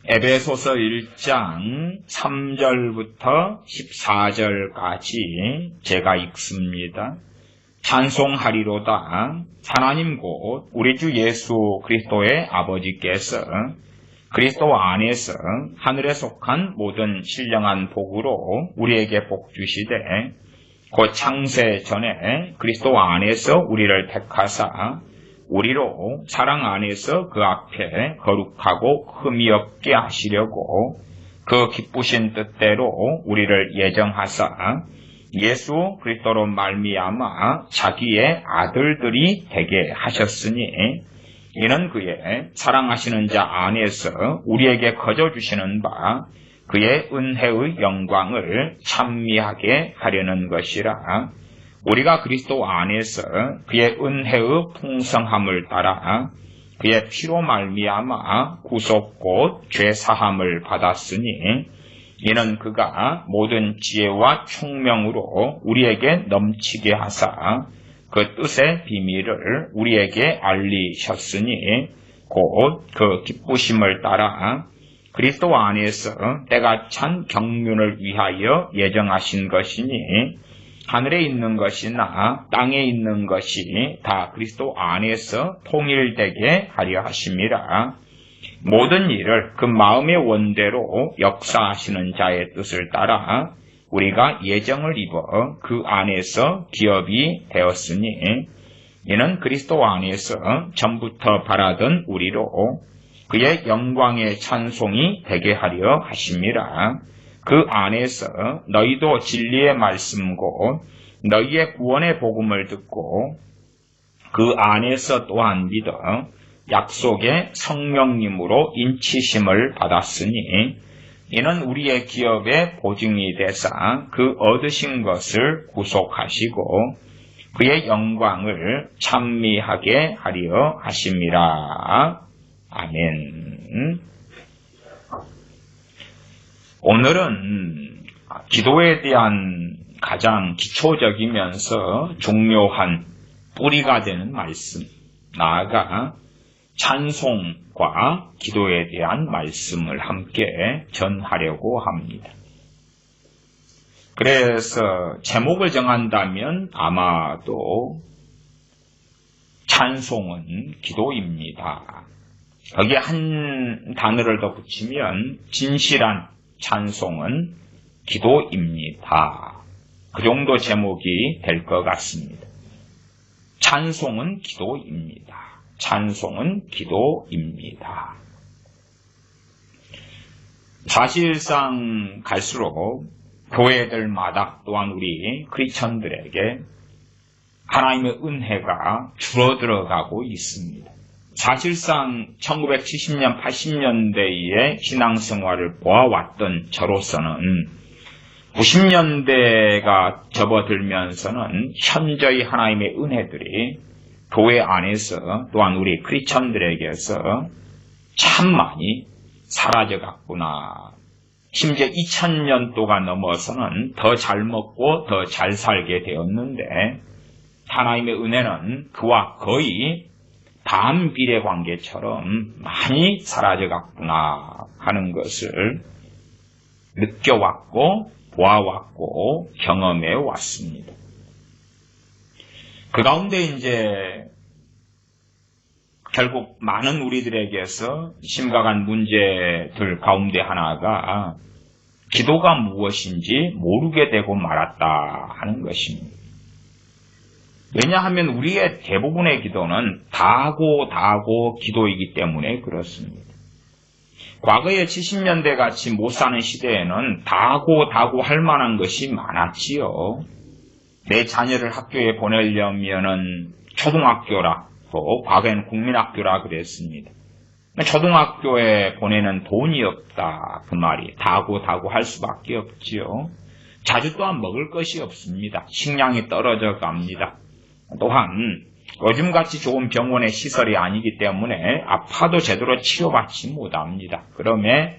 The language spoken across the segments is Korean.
에베소서 1장 3절부터 14절까지 제가 읽습니다. 찬송하리로다. 하나님 곧 우리 주 예수 그리스도의 아버지께서 그리스도 안에서 하늘에 속한 모든 신령한 복으로 우리에게 복 주시되 곧 창세 전에 그리스도 안에서 우리를 택하사 우리로 사랑 안에서 그 앞에 거룩하고 흠이 없게 하시려고 그 기쁘신 뜻대로 우리를 예정하사 예수 그리스도로 말미암아 자기의 아들들이 되게 하셨으니 이는 그의 사랑하시는 자 안에서 우리에게 거저 주시는 바 그의 은혜의 영광을 찬미하게 하려는 것이라. 우리가 그리스도 안에서 그의 은혜의 풍성함을 따라 그의 피로 말미암아 구속 곧 죄사함을 받았으니 이는 그가 모든 지혜와 총명으로 우리에게 넘치게 하사 그 뜻의 비밀을 우리에게 알리셨으니 곧 그 기쁘심을 따라 그리스도 안에서 때가 찬 경륜을 위하여 예정하신 것이니 하늘에 있는 것이나 땅에 있는 것이 다 그리스도 안에서 통일되게 하려 하심이라. 모든 일을 그 마음의 원대로 역사하시는 자의 뜻을 따라 우리가 예정을 입어 그 안에서 기업이 되었으니 이는 그리스도 안에서 전부터 바라던 우리로 그의 영광의 찬송이 되게 하려 하심이라. 그 안에서 너희도 진리의 말씀 곧 너희의 구원의 복음을 듣고 그 안에서 또한 믿어 약속의 성령님으로 인치심을 받았으니 이는 우리의 기업의 보증이 되사 그 얻으신 것을 구속하시고 그의 영광을 찬미하게 하려 하심이라. 아멘. 오늘은 기도에 대한 가장 기초적이면서 중요한 뿌리가 되는 말씀, 나아가 찬송과 기도에 대한 말씀을 함께 전하려고 합니다. 그래서 제목을 정한다면 아마도 찬송은 기도입니다. 거기에 한 단어를 더 붙이면 진실한 찬송은 기도입니다. 그 정도 제목이 될 것 같습니다. 찬송은 기도입니다. 찬송은 기도입니다. 사실상 갈수록 교회들마다 또한 우리 크리스천들에게 하나님의 은혜가 줄어들어가고 있습니다. 사실상 1970년, 80년대의 신앙생활을 보아왔던 저로서는 90년대가 접어들면서는 현저히 하나님의 은혜들이 교회 안에서 또한 우리 크리스천들에게서 참 많이 사라져갔구나. 심지어 2000년도가 넘어서는 더 잘 먹고 더 잘 살게 되었는데 하나님의 은혜는 그와 거의 반비례 관계처럼 많이 사라져갔구나 하는 것을 느껴왔고 보아왔고 경험해 왔습니다. 그 가운데 이제 결국 많은 우리들에게서 심각한 문제들 가운데 하나가 기도가 무엇인지 모르게 되고 말았다 하는 것입니다. 왜냐하면 우리의 대부분의 기도는 다하고 기도이기 때문에 그렇습니다. 과거의 70년대 같이 못 사는 시대에는 다하고 할 만한 것이 많았지요. 내 자녀를 학교에 보내려면은 초등학교라, 또 과거에는 국민학교라 그랬습니다. 초등학교에 보내는 돈이 없다 그 말이 다하고 할 수밖에 없지요. 자주 또한 먹을 것이 없습니다. 식량이 떨어져 갑니다. 또한 요즘같이 좋은 병원의 시설이 아니기 때문에 아파도 제대로 치료받지 못합니다. 그러면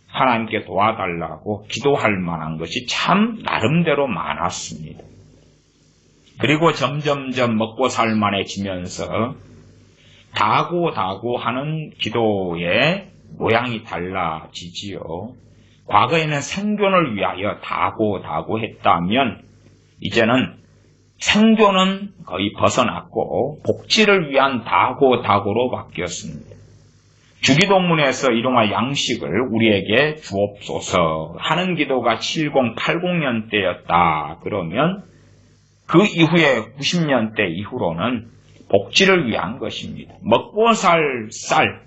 하나님께 도와달라고 기도할 만한 것이 참 나름대로 많았습니다. 그리고 점점점 먹고 살만해지면서 다하고 하는 기도에 모양이 달라지지요. 과거에는 생존을 위하여 다고 했다면 이제는 생존은 거의 벗어났고 복지를 위한 다고로 바뀌었습니다. 주기도문에서 일용할 양식을 우리에게 주옵소서 하는 기도가 70-80년 때였다. 그러면 그 이후에 90년대 이후로는 복지를 위한 것입니다. 먹고 살 쌀,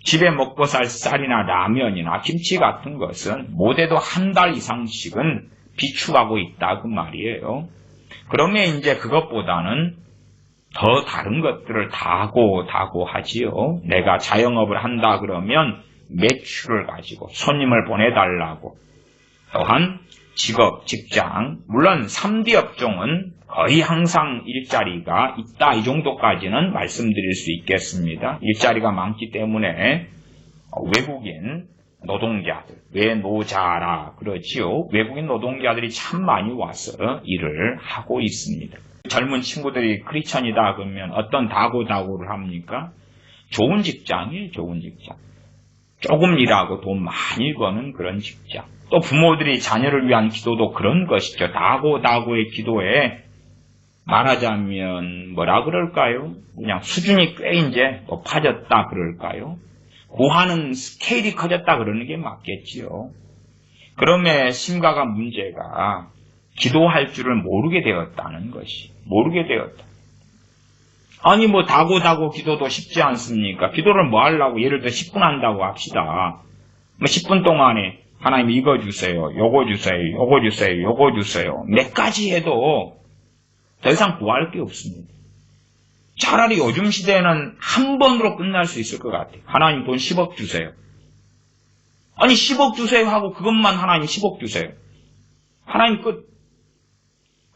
집에 먹고 살 쌀이나 라면이나 김치 같은 것은 못해도 한 달 이상씩은 비축하고 있다 그 말이에요. 그러면 이제 그것보다는 더 다른 것들을 다고 하지요. 내가 자영업을 한다 그러면 매출을 가지고 손님을 보내달라고. 또한 직업, 직장, 물론 3D 업종은 거의 항상 일자리가 있다 이 정도까지는 말씀드릴 수 있겠습니다. 일자리가 많기 때문에 외국인 노동자들, 외노자라 그러지요. 외국인 노동자들이 참 많이 와서 일을 하고 있습니다. 젊은 친구들이 크리스천이다 그러면 어떤 다고를 합니까? 좋은 직장이에요. 좋은 직장. 조금 일하고 돈 많이 버는 그런 직장. 또 부모들이 자녀를 위한 기도도 그런 것이죠. 다고의 기도에 말하자면 뭐라 그럴까요? 그냥 수준이 꽤 이제 높아졌다 그럴까요? 구하는 스케일이 커졌다 그러는 게 맞겠지요. 그러면 심각한 문제가 기도할 줄을 모르게 되었다는 것이. 모르게 되었다. 아니 뭐 다고 기도도 쉽지 않습니까? 기도를 뭐 하려고 예를 들어 10분 한다고 합시다. 뭐 10분 동안에 하나님 이거 주세요. 요거 주세요. 요거 주세요. 요거 주세요. 몇 가지 해도 더 이상 구할 게 없습니다. 차라리 요즘 시대에는 한 번으로 끝날 수 있을 것 같아요. 하나님 돈 10억 주세요. 아니 10억 주세요 하고 그것만 하나님 10억 주세요. 하나님 끝.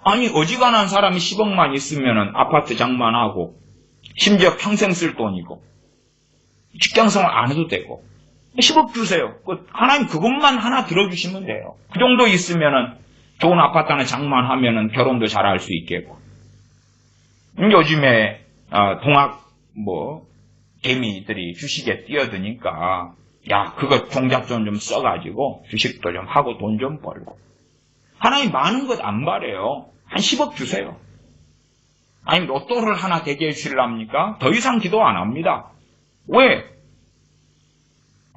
아니 어지간한 사람이 10억만 있으면 아파트 장만하고 심지어 평생 쓸 돈이고 직장생활 안 해도 되고 10억 주세요. 끝. 하나님 그것만 하나 들어주시면 돼요. 그 정도 있으면 좋은 아파트 하나 장만하면 결혼도 잘할 수 있겠고. 요즘에 동학 개미들이 주식에 뛰어드니까 야 그거 종잣돈 좀 써가지고 주식도 좀 하고 돈 좀 벌고. 하나님 많은 것 안 바래요. 한 10억 주세요. 아니 로또를 하나 되게 해주실랍니까? 더 이상 기도 안 합니다. 왜?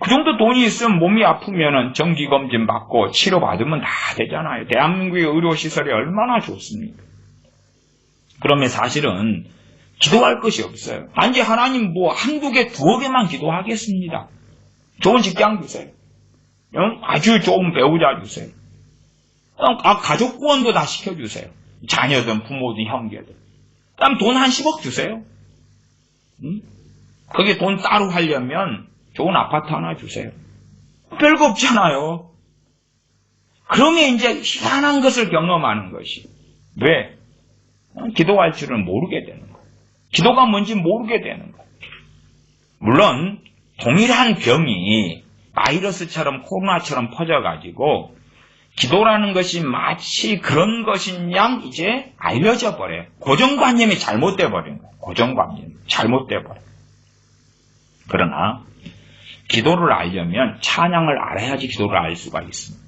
그 정도 돈이 있으면 몸이 아프면 정기검진 받고 치료받으면 다 되잖아요. 대한민국의 의료시설이 얼마나 좋습니까? 그러면 사실은 기도할 것이 없어요. 단지 하나님 한두 개, 두어 개만 기도하겠습니다. 좋은 직장 주세요. 아주 좋은 배우자 주세요. 가족 구원도 다 시켜주세요. 자녀든 부모든 형제든. 그다음 돈 한 10억 주세요. 거기에 돈 따로 하려면 좋은 아파트 하나 주세요. 별거 없잖아요. 그러면 이제 희한한 것을 경험하는 것이. 왜? 기도할 줄은 모르게 되는 거예요. 기도가 뭔지 모르게 되는 거예요. 물론 동일한 병이 바이러스처럼 코로나처럼 퍼져가지고 기도라는 것이 마치 그런 것인 양 이제 알려져 버려요. 고정관념이 잘못돼 버린 거예요. 고정관념이 잘못돼 버려요. 그러나 기도를 알려면 찬양을 알아야지 기도를 알 수가 있습니다.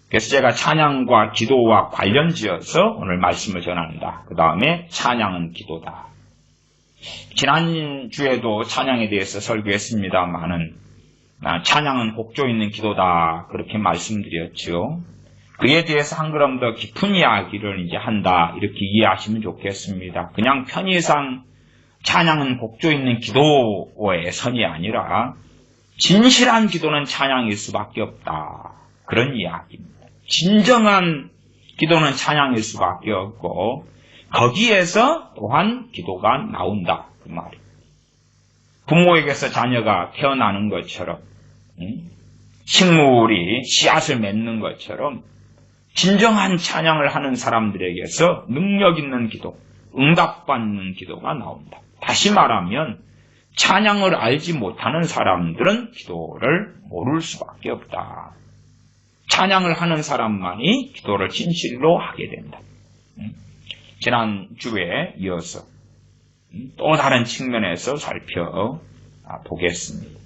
그래서 제가 찬양과 기도와 관련지어서 오늘 말씀을 전한다. 그 다음에 찬양은 기도다. 지난주에도 찬양에 대해서 설교했습니다만은 찬양은 곡조 있는 기도다 그렇게 말씀드렸죠. 그에 대해서 한 걸음 더 깊은 이야기를 이제 한다 이렇게 이해하시면 좋겠습니다. 그냥 편의상 찬양은 곡조 있는 기도의 선이 아니라 진실한 기도는 찬양일 수밖에 없다 그런 이야기입니다. 진정한 기도는 찬양일 수밖에 없고 거기에서 또한 기도가 나온다 그 말이에요. 부모에게서 자녀가 태어나는 것처럼 식물이 씨앗을 맺는 것처럼 진정한 찬양을 하는 사람들에게서 능력 있는 기도, 응답받는 기도가 나온다. 다시 말하면 찬양을 알지 못하는 사람들은 기도를 모를 수밖에 없다. 찬양을 하는 사람만이 기도를 진실로 하게 된다. 지난주에 이어서 또 다른 측면에서 살펴보겠습니다.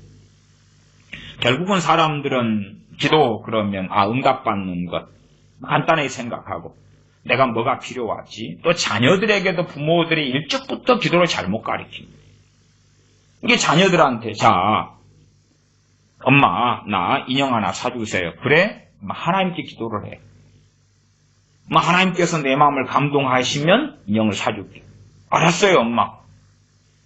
결국은 사람들은 기도 그러면 응답받는 것 간단히 생각하고 내가 뭐가 필요하지? 또 자녀들에게도 부모들이 일찍부터 기도를 잘못 가르칩니다. 이게 자녀들한테 엄마 나 인형 하나 사주세요. 그래? 하나님께 기도를 해. 하나님께서 내 마음을 감동하시면 인형을 사줄게. 알았어요 엄마.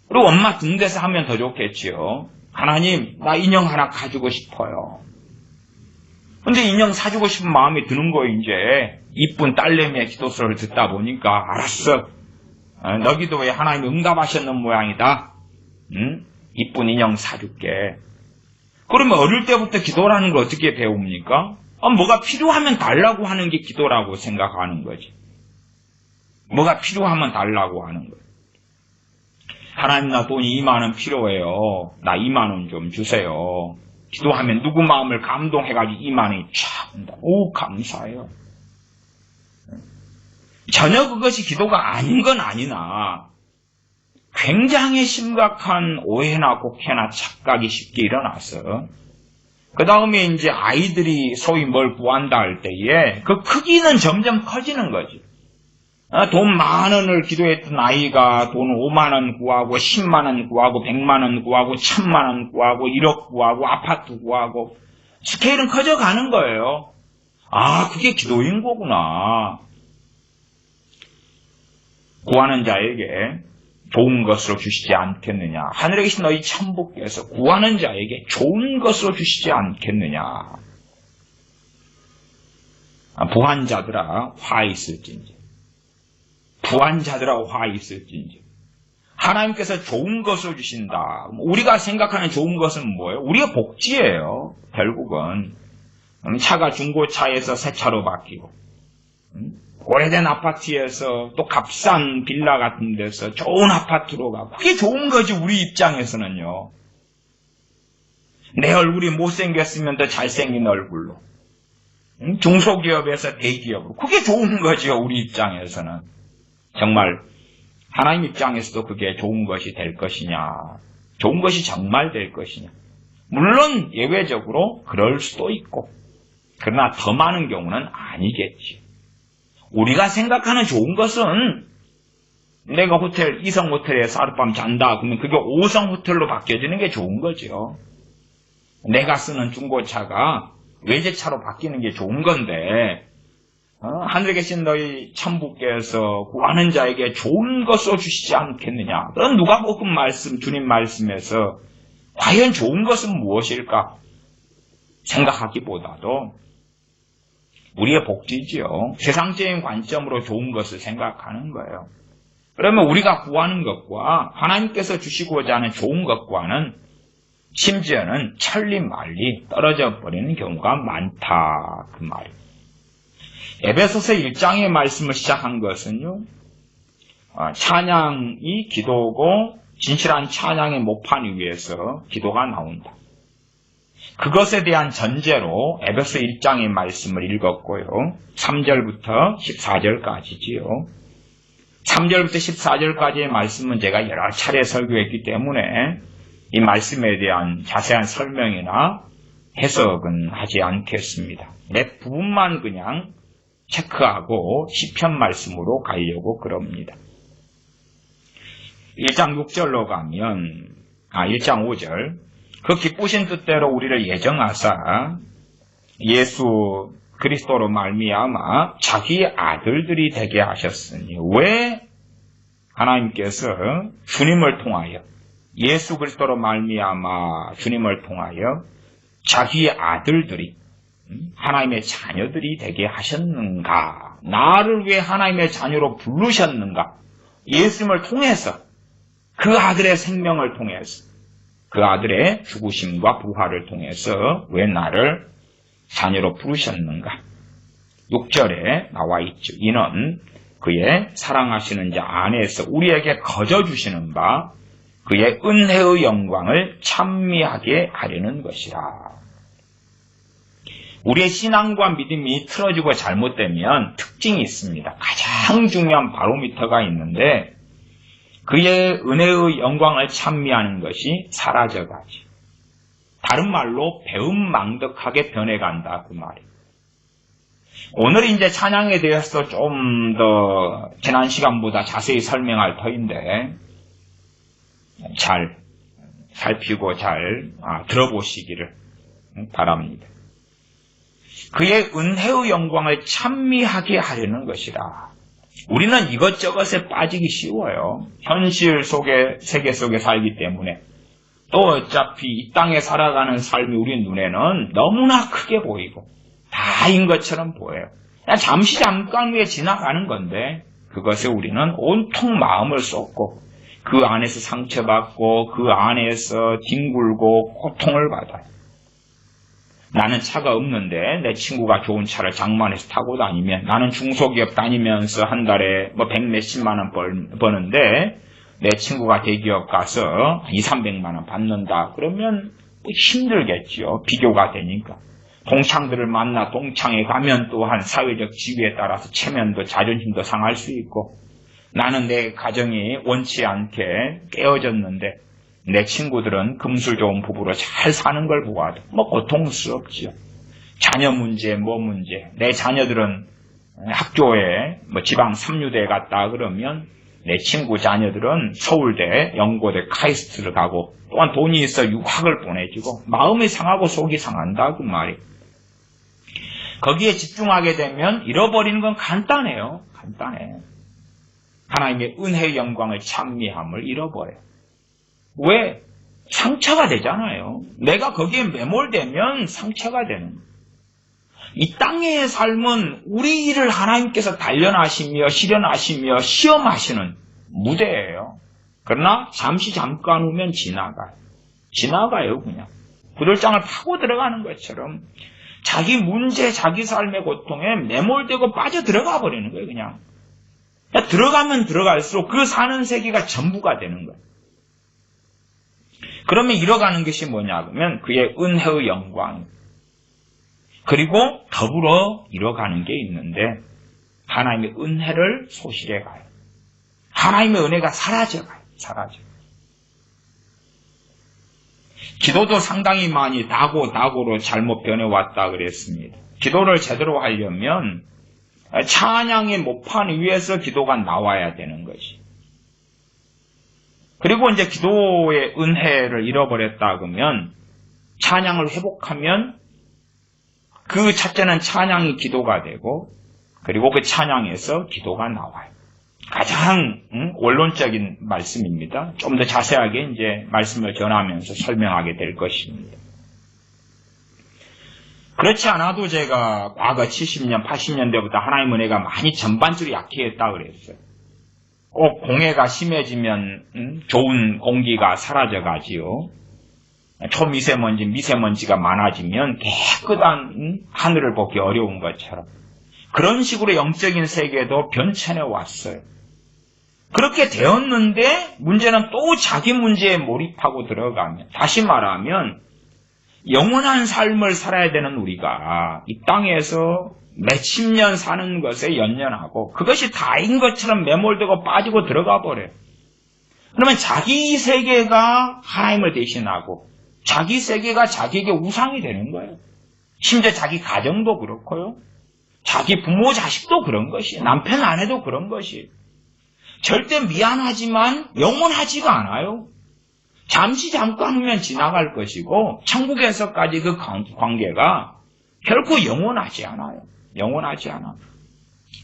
그리고 엄마 등 대서 하면 더 좋겠지요. 하나님 나 인형 하나 가지고 싶어요. 근데 인형 사주고 싶은 마음이 드는 거예요. 이제 이쁜 딸내미의 기도소리를 듣다 보니까 알았어. 너 기도에 하나님이 응답하셨는 모양이다. 이쁜 인형 사줄게. 그러면 어릴 때부터 기도라는 걸 어떻게 배웁니까? 뭐가 필요하면 달라고 하는 게 기도라고 생각하는 거지. 뭐가 필요하면 달라고 하는 거지. 하나님 나 돈이 2만 원 필요해요. 나 2만 원 좀 주세요. 기도하면 누구 마음을 감동해가지고 2만 원이 촥 온다. 오 감사해요. 전혀 그것이 기도가 아닌 건 아니나 굉장히 심각한 오해나 곡해나 착각이 쉽게 일어나서 그 다음에 이제 아이들이 소위 뭘 구한다 할 때에 그 크기는 점점 커지는 거지. 돈 10,000원을 기도했던 아이가 돈 5만 원 구하고 10만 원 구하고 100만 원 구하고 1000만 원 구하고 1억 구하고 아파트 구하고 스케일은 커져가는 거예요. 그게 기도인 거구나. 구하는 자에게 좋은 것으로 주시지 않겠느냐. 하늘에 계신 너희 천부께서 구하는 자에게 좋은 것으로 주시지 않겠느냐. 부한자들아 화 있을진지. 부한자들아 화 있을진지. 하나님께서 좋은 것을 주신다. 우리가 생각하는 좋은 것은 뭐예요? 우리의 복지예요. 결국은 차가 중고차에서 새 차로 바뀌고 오래된 아파트에서 또 값싼 빌라 같은 데서 좋은 아파트로 가고 그게 좋은 거지. 우리 입장에서는요. 내 얼굴이 못생겼으면 더 잘생긴 얼굴로 중소기업에서 대기업으로 그게 좋은 거죠. 우리 입장에서는. 정말 하나님 입장에서도 그게 좋은 것이 될 것이냐, 좋은 것이 정말 될 것이냐. 물론 예외적으로 그럴 수도 있고 그러나 더 많은 경우는 아니겠지. 우리가 생각하는 좋은 것은 내가 이성 호텔에서 하룻밤 잔다 그러면 그게 5성 호텔로 바뀌어지는 게 좋은 거죠. 내가 쓰는 중고차가 외제차로 바뀌는 게 좋은 건데 하늘에 계신 너희 천부께서 구하는 자에게 좋은 것을 주시지 않겠느냐. 그런 누가복음 말씀, 주님 말씀에서 과연 좋은 것은 무엇일까 생각하기보다도 우리의 복지지요. 세상적인 관점으로 좋은 것을 생각하는 거예요. 그러면 우리가 구하는 것과 하나님께서 주시고자 하는 좋은 것과는 심지어는 천리말리 떨어져 버리는 경우가 많다. 그 말이에요. 에베소서 1장의 말씀을 시작한 것은요. 찬양이 기도고 진실한 찬양의 모판 위에서 기도가 나온다. 그것에 대한 전제로 에베소 1장의 말씀을 읽었고요. 3절부터 14절까지지요. 3절부터 14절까지의 말씀은 제가 여러 차례 설교했기 때문에 이 말씀에 대한 자세한 설명이나 해석은 하지 않겠습니다. 몇 부분만 그냥 체크하고 시편 말씀으로 가려고 그럽니다. 1장 6절로 가면 1장 5절 그 기쁘신 뜻대로 우리를 예정하사 예수 그리스도로 말미암아 자기의 아들들이 되게 하셨으니 왜 하나님께서 주님을 통하여 예수 그리스도로 말미암아 주님을 통하여 자기의 아들들이 하나님의 자녀들이 되게 하셨는가? 나를 왜 하나님의 자녀로 부르셨는가? 예수님을 통해서 그 아들의 생명을 통해서 그 아들의 죽으심과 부활을 통해서 왜 나를 자녀로 부르셨는가? 6절에 나와 있죠. 이는 그의 사랑하시는 자 안에서 우리에게 거저주시는 바 그의 은혜의 영광을 찬미하게 하려는 것이라. 우리의 신앙과 믿음이 틀어지고 잘못되면 특징이 있습니다. 가장 중요한 바로미터가 있는데 그의 은혜의 영광을 찬미하는 것이 사라져가지. 다른 말로 배은망덕하게 변해간다 그 말이에요. 오늘 이제 찬양에 대해서 좀 더 지난 시간보다 자세히 설명할 터인데 잘 살피고 잘 들어보시기를 바랍니다. 그의 은혜의 영광을 찬미하게 하려는 것이다. 우리는 이것저것에 빠지기 쉬워요. 현실 속의 세계 속에 살기 때문에. 또 어차피 이 땅에 살아가는 삶이 우리 눈에는 너무나 크게 보이고 다인 것처럼 보여요. 그냥 잠깐 후에 지나가는 건데 그것에 우리는 온통 마음을 쏟고 그 안에서 상처받고 그 안에서 뒹굴고 고통을 받아요. 나는 차가 없는데 내 친구가 좋은 차를 장만해서 타고 다니면, 나는 중소기업 다니면서 한 달에 뭐 100몇십만 원 버는데 내 친구가 대기업 가서 200~300만 원 받는다. 그러면 힘들겠죠. 비교가 되니까. 동창들을 만나 동창에 가면 또한 사회적 지위에 따라서 체면도 자존심도 상할 수 있고, 나는 내 가정이 원치 않게 깨어졌는데 내 친구들은 금술 좋은 부부로 잘 사는 걸 보아도 뭐 고통스럽지요. 자녀 문제, 뭐 문제. 내 자녀들은 학교에 뭐 지방 3류대에 갔다 그러면 내 친구 자녀들은 서울대, 연고대, 카이스트를 가고 또한 돈이 있어 유학을 보내주고 마음이 상하고 속이 상한다 그 말이. 거기에 집중하게 되면 잃어버리는 건 간단해요. 간단해. 하나님의 은혜의 영광을 찬미함을 잃어버려요. 왜? 상처가 되잖아요. 내가 거기에 매몰되면 상처가 되는 거예요. 이 땅의 삶은 우리 일을 하나님께서 단련하시며 실현하시며 시험하시는 무대예요. 그러나 잠깐 후면 지나가요 그냥. 구들장을 파고 들어가는 것처럼 자기 문제, 자기 삶의 고통에 매몰되고 빠져 들어가 버리는 거예요 그냥. 들어가면 들어갈수록 그 사는 세계가 전부가 되는 거예요. 그러면 잃어가는 것이 뭐냐 그러면 그의 은혜의 영광, 그리고 더불어 잃어가는 게 있는데 하나님의 은혜를 소실해 가요. 하나님의 은혜가 사라져가요. 기도도 상당히 많이 다고로 잘못 변해왔다 그랬습니다. 기도를 제대로 하려면 찬양의 모판 위에서 기도가 나와야 되는 것이. 그리고 이제 기도의 은혜를 잃어버렸다 그러면 찬양을 회복하면 그 첫째는 찬양이 기도가 되고 그리고 그 찬양에서 기도가 나와요. 가장 원론적인 말씀입니다. 좀 더 자세하게 이제 말씀을 전하면서 설명하게 될 것입니다. 그렇지 않아도 제가 과거 70년, 80년대부터 하나님 은혜가 많이 전반적으로 약해졌다 그랬어요. 꼭 공해가 심해지면 좋은 공기가 사라져가지요. 초미세먼지, 미세먼지가 많아지면 깨끗한 하늘을 보기 어려운 것처럼 그런 식으로 영적인 세계도 변천해 왔어요. 그렇게 되었는데 문제는 또 자기 문제에 몰입하고 들어가면, 다시 말하면 영원한 삶을 살아야 되는 우리가 이 땅에서 몇십 년 사는 것에 연연하고 그것이 다인 것처럼 매몰되고 빠지고 들어가 버려요. 그러면 자기 세계가 하나님을 대신하고 자기 세계가 자기에게 우상이 되는 거예요. 심지어 자기 가정도 그렇고요. 자기 부모 자식도 그런 것이, 남편 아내도 그런 것이. 절대 미안하지만 영원하지가 않아요. 잠깐 후면 지나갈 것이고 천국에서까지 그 관계가 결코 영원하지 않아요.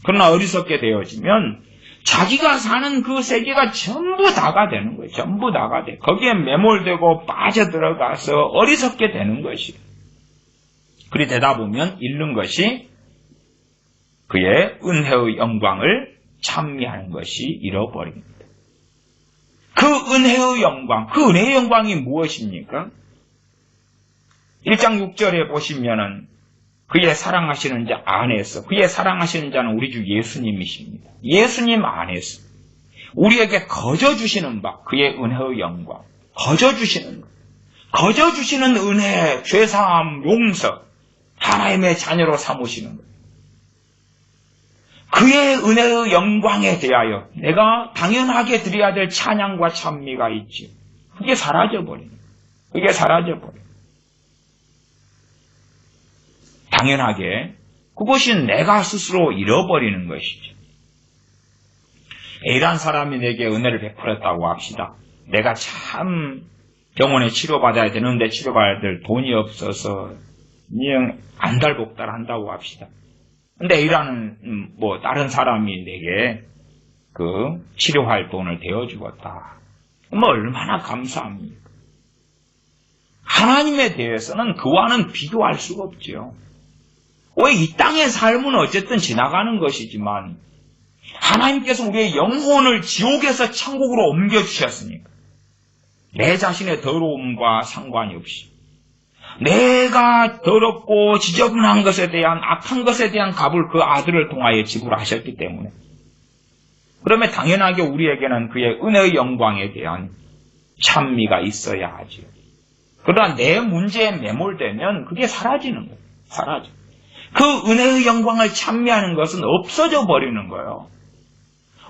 그러나 어리석게 되어지면 자기가 사는 그 세계가 전부 다가 되는 거예요. 전부 다가 돼. 거기에 매몰되고 빠져들어가서 어리석게 되는 것이. 그리 되다 보면 잃는 것이 그의 은혜의 영광을 찬미하는 것이 잃어버립니다. 그 은혜의 영광, 그 은혜의 영광이 무엇입니까? 1장 6절에 보시면은 그의 사랑하시는 자 안에서, 그의 사랑하시는 자는 우리 주 예수님이십니다. 예수님 안에서 우리에게 거저주시는 바, 그의 은혜의 영광, 거저주시는 은혜, 죄사함, 용서, 하나님의 자녀로 삼으시는 것. 그의 은혜의 영광에 대하여 내가 당연하게 드려야 될 찬양과 찬미가 있지. 그게 사라져버려요. 당연하게 그것이 내가 스스로 잃어버리는 것이죠. A라는 사람이 내게 은혜를 베풀었다고 합시다. 내가 참 병원에 치료받아야 되는데 치료받을 돈이 없어서 그냥 안달복달 한다고 합시다. 근데 A라는 다른 사람이 내게 그 치료할 돈을 대어주었다. 얼마나 감사합니까? 하나님에 대해서는 그와는 비교할 수가 없죠. 왜 이 땅의 삶은 어쨌든 지나가는 것이지만 하나님께서 우리의 영혼을 지옥에서 천국으로 옮겨주셨으니까 내 자신의 더러움과 상관이 없이 내가 더럽고 지저분한 것에 대한 악한 것에 대한 값을 그 아들을 통하여 지불하셨기 때문에 그러면 당연하게 우리에게는 그의 은혜의 영광에 대한 찬미가 있어야 하죠. 그러나 내 문제에 매몰되면 그게 사라지는 거예요. 사라져. 그 은혜의 영광을 찬미하는 것은 없어져 버리는 거예요.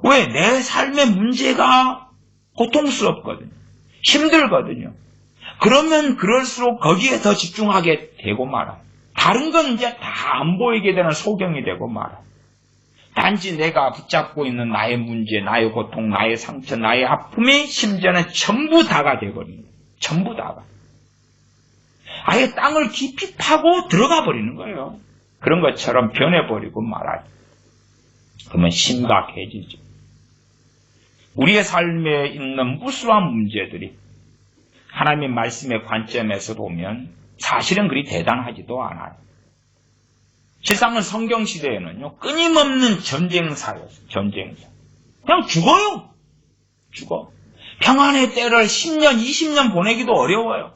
왜? 내 삶의 문제가 고통스럽거든요. 힘들거든요. 그러면 그럴수록 거기에 더 집중하게 되고 말아요. 다른 건 이제 다 안 보이게 되는 소경이 되고 말아요. 단지 내가 붙잡고 있는 나의 문제, 나의 고통, 나의 상처, 나의 아픔이 심지어는 전부 다가 되어버립니다. 전부 다가. 아예 땅을 깊이 파고 들어가 버리는 거예요. 그런 것처럼 변해버리고 말아요. 그러면 심각해지죠. 우리의 삶에 있는 무수한 문제들이 하나님의 말씀의 관점에서 보면 사실은 그리 대단하지도 않아요. 세상은 성경시대에는요, 끊임없는 전쟁사였어요. 전쟁사. 그냥 죽어요. 죽어. 평안의 때를 10년, 20년 보내기도 어려워요.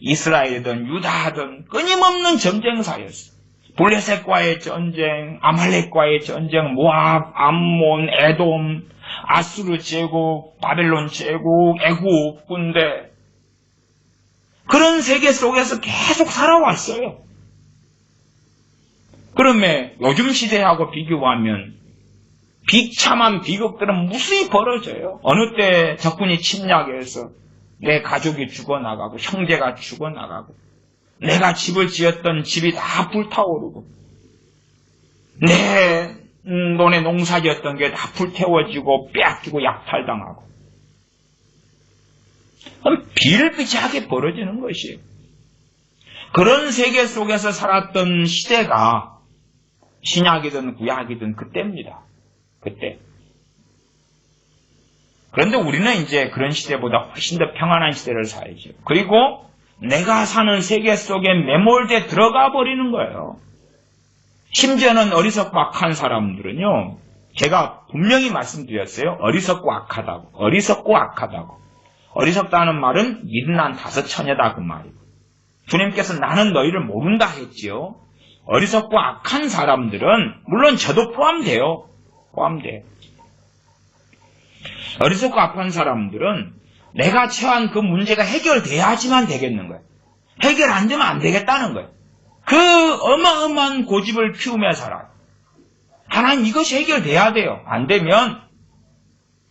이스라엘이든 유다든 끊임없는 전쟁사였어요. 블레셋과의 전쟁, 아말렉과의 전쟁, 모압, 암몬, 에돔, 아수르 제국, 바벨론 제국, 애굽 군대. 그런 세계 속에서 계속 살아왔어요. 그러면 요즘 시대하고 비교하면 비참한 비극들은 무수히 벌어져요. 어느 때 적군이 침략해서 내 가족이 죽어나가고 형제가 죽어나가고 내가 집을 지었던 집이 다 불타오르고 내 논에 농사지었던 게 다 불태워지고 빼앗기고 약탈당하고 비일비재하게 벌어지는 것이에요. 그런 세계 속에서 살았던 시대가 신약이든 구약이든 그때입니다. 그때. 그런데 우리는 이제 그런 시대보다 훨씬 더 평안한 시대를 살죠. 그리고 내가 사는 세계 속에 매몰돼 들어가 버리는 거예요. 심지어는 어리석고 악한 사람들은요, 제가 분명히 말씀드렸어요. 어리석고 악하다고. 어리석고 악하다고. 어리석다는 말은 일흔한 다섯 처녀다 그 말이고. 주님께서 나는 너희를 모른다 했지요. 어리석고 악한 사람들은 물론 저도 포함돼요. 포함돼요. 어리석고 악한 사람들은 내가 처한 그 문제가 해결돼야지만 되겠는 거예요. 해결 안 되면 안 되겠다는 거예요. 그 어마어마한 고집을 피우며 살아요. 하나님 이것이 해결돼야 돼요. 안 되면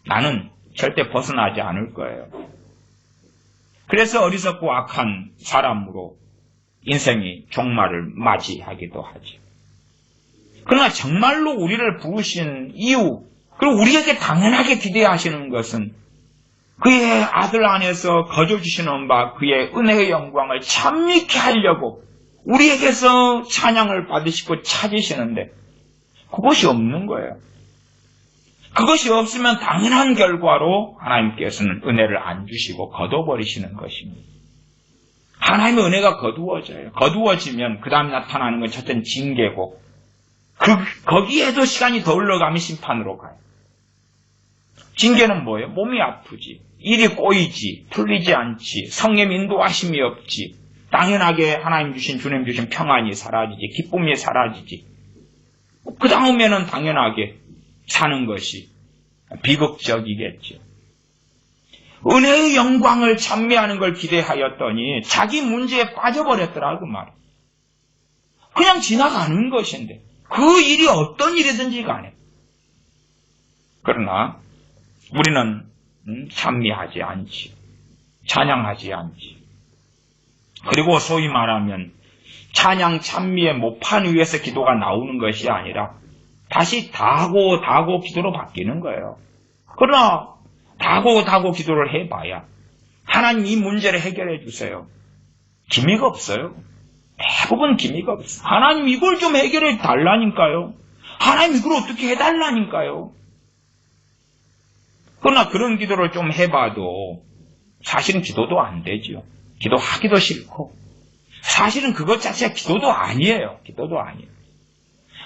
나는 절대 벗어나지 않을 거예요. 그래서 어리석고 악한 사람으로 인생이 종말을 맞이하기도 하죠. 그러나 정말로 우리를 부르신 이유, 그리고 우리에게 당연하게 기대하시는 것은 그의 아들 안에서 거저주시는 바 그의 은혜의 영광을 참미케 하려고 우리에게서 찬양을 받으시고 찾으시는데 그것이 없는 거예요. 그것이 없으면 당연한 결과로 하나님께서는 은혜를 안 주시고 거둬버리시는 것입니다. 하나님의 은혜가 거두어져요. 거두어지면 그 다음에 나타나는 건 첫째는 징계고 거기에도 시간이 더 흘러가면 심판으로 가요. 징계는 뭐예요? 몸이 아프지, 일이 꼬이지, 풀리지 않지, 성령 인도하심이 없지, 당연하게 하나님 주신 주님 주신 평안이 사라지지, 기쁨이 사라지지. 그 다음에는 당연하게 사는 것이 비극적이겠죠. 은혜의 영광을 찬미하는 걸 기대하였더니 자기 문제에 빠져버렸더라 그 말. 그냥 지나가는 것인데 그 일이 어떤 일이든지 간에. 그러나 우리는 찬미하지 않지. 찬양하지 않지. 그리고 소위 말하면 찬양 찬미의 모판 위에서 기도가 나오는 것이 아니라 다시 다고 기도로 바뀌는 거예요. 그러나 다고 기도를 해봐야 하나님 이 문제를 해결해 주세요. 기미가 없어요. 대부분 기미가 없어요. 하나님 이걸 좀 해결해 달라니까요. 하나님 이걸 어떻게 해달라니까요. 그러나 그런 기도를 좀 해봐도 사실은 기도도 안 되죠. 기도하기도 싫고 사실은 그것 자체가 기도도 아니에요. 기도도 아니에요.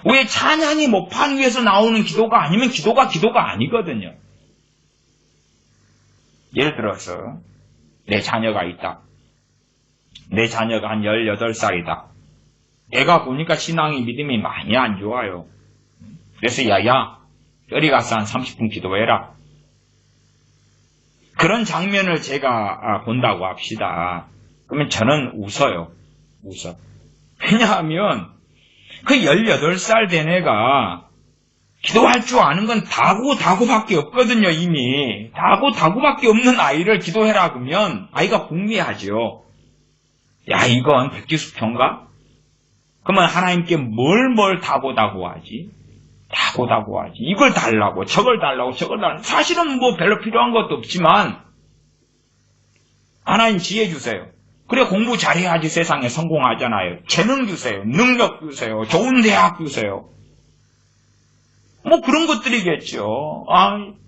왜 찬양이 모판 위에서 나오는 기도가 아니면 기도가 아니거든요. 예를 들어서 내 자녀가 있다. 내 자녀가 한 18살이다. 내가 보니까 신앙이 믿음이 많이 안 좋아요. 그래서 야야 여기 가서 한 30분 기도해라. 그런 장면을 제가 본다고 합시다. 그러면 저는 웃어요. 웃어. 왜냐하면 그 18살 된 애가 기도할 줄 아는 건 다고밖에 없거든요. 이미 다고밖에 없는 아이를 기도해라 그러면 아이가 궁리하죠. 야 이건 백기수표인가? 그러면 하나님께 뭘 다고 하지? 다고 하지. 이걸 달라고 저걸 달라고 사실은 뭐 별로 필요한 것도 없지만 하나님 지혜 주세요. 그래 공부 잘해야지 세상에 성공하잖아요. 재능 주세요. 능력 주세요. 좋은 대학 주세요. 뭐 그런 것들이겠죠.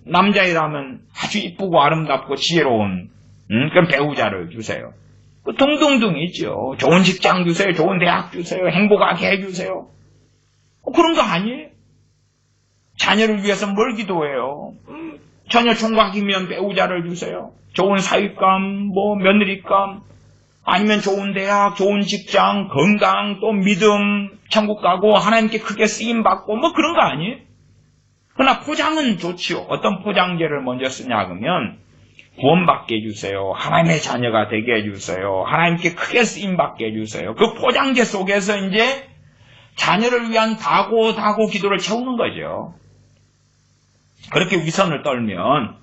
남자이라면 아주 이쁘고 아름답고 지혜로운 그런 배우자를 주세요. 동동동 있죠. 좋은 직장 주세요. 좋은 대학 주세요. 행복하게 해주세요. 그런 거 아니에요? 자녀를 위해서 뭘 기도해요? 자녀 총각이면 배우자를 주세요. 좋은 사윗감, 며느리감, 아니면 좋은 대학, 좋은 직장, 건강, 또 믿음, 천국 가고 하나님께 크게 쓰임받고 그런 거 아니에요? 그러나 포장은 좋지요. 어떤 포장재를 먼저 쓰냐 그러면 구원받게 해주세요. 하나님의 자녀가 되게 해주세요. 하나님께 크게 쓰임받게 해주세요. 그 포장재 속에서 이제 자녀를 위한 다고 기도를 채우는 거죠. 그렇게 위선을 떨면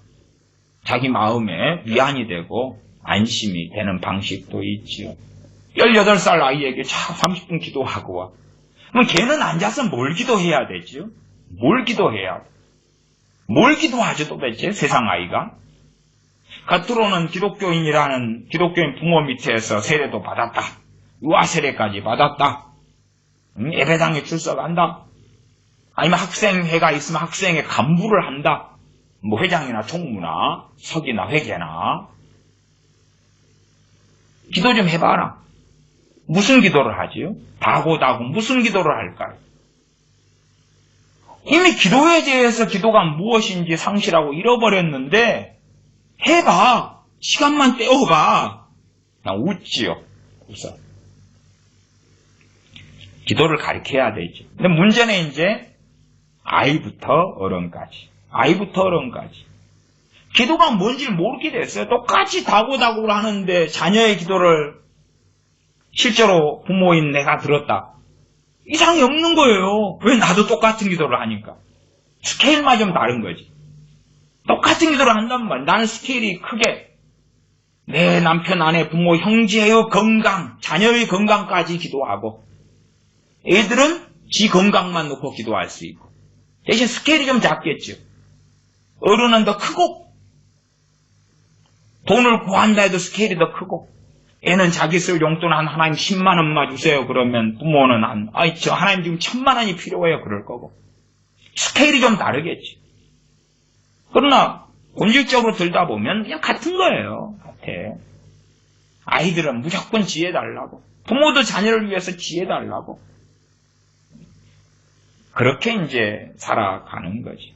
자기 마음에 위안이 되고 안심이 되는 방식도 있지요. 18살 아이에게 30분 기도하고 와. 그럼 걔는 앉아서 뭘 기도해야 되죠? 뭘 기도해야 돼? 뭘 기도하죠 도대체 세상 아이가? 겉으로는 기독교인 부모 밑에서 세례도 받았다. 유아 세례까지 받았다. 예배당에 출석한다. 아니면 학생회가 있으면 학생회 간부를 한다. 회장이나 총무나 서기나 회계나. 기도 좀 해봐라. 무슨 기도를 하지요? 다고 무슨 기도를 할까요? 이미 기도에 대해서 기도가 무엇인지 상실하고 잃어버렸는데 해봐. 시간만 때워봐. 그냥 웃지요. 웃어. 기도를 가르쳐야 되죠. 근데 문제는 이제 아이부터 어른까지. 기도가 뭔지 모르게 됐어요. 똑같이 다고를 하는데 자녀의 기도를 실제로 부모인 내가 들었다. 이상이 없는 거예요. 왜 나도 똑같은 기도를 하니까. 스케일만 좀 다른 거지. 똑같은 기도를 한단 말이야. 나는 스케일이 크게 내 남편, 아내, 부모, 형제의 건강, 자녀의 건강까지 기도하고 애들은 지 건강만 놓고 기도할 수 있고 대신 스케일이 좀 작겠죠. 어른은 더 크고 돈을 구한다 해도 스케일이 더 크고 애는 자기 쓸 용돈 하나님 10만 원만 주세요. 그러면 부모는 저 하나님 지금 1000만 원이 필요해요. 그럴 거고. 스케일이 좀 다르겠지. 그러나 본질적으로 들다 보면 그냥 같은 거예요. 같아. 아이들은 무조건 지혜 달라고. 부모도 자녀를 위해서 지혜 달라고. 그렇게 이제 살아가는 거지.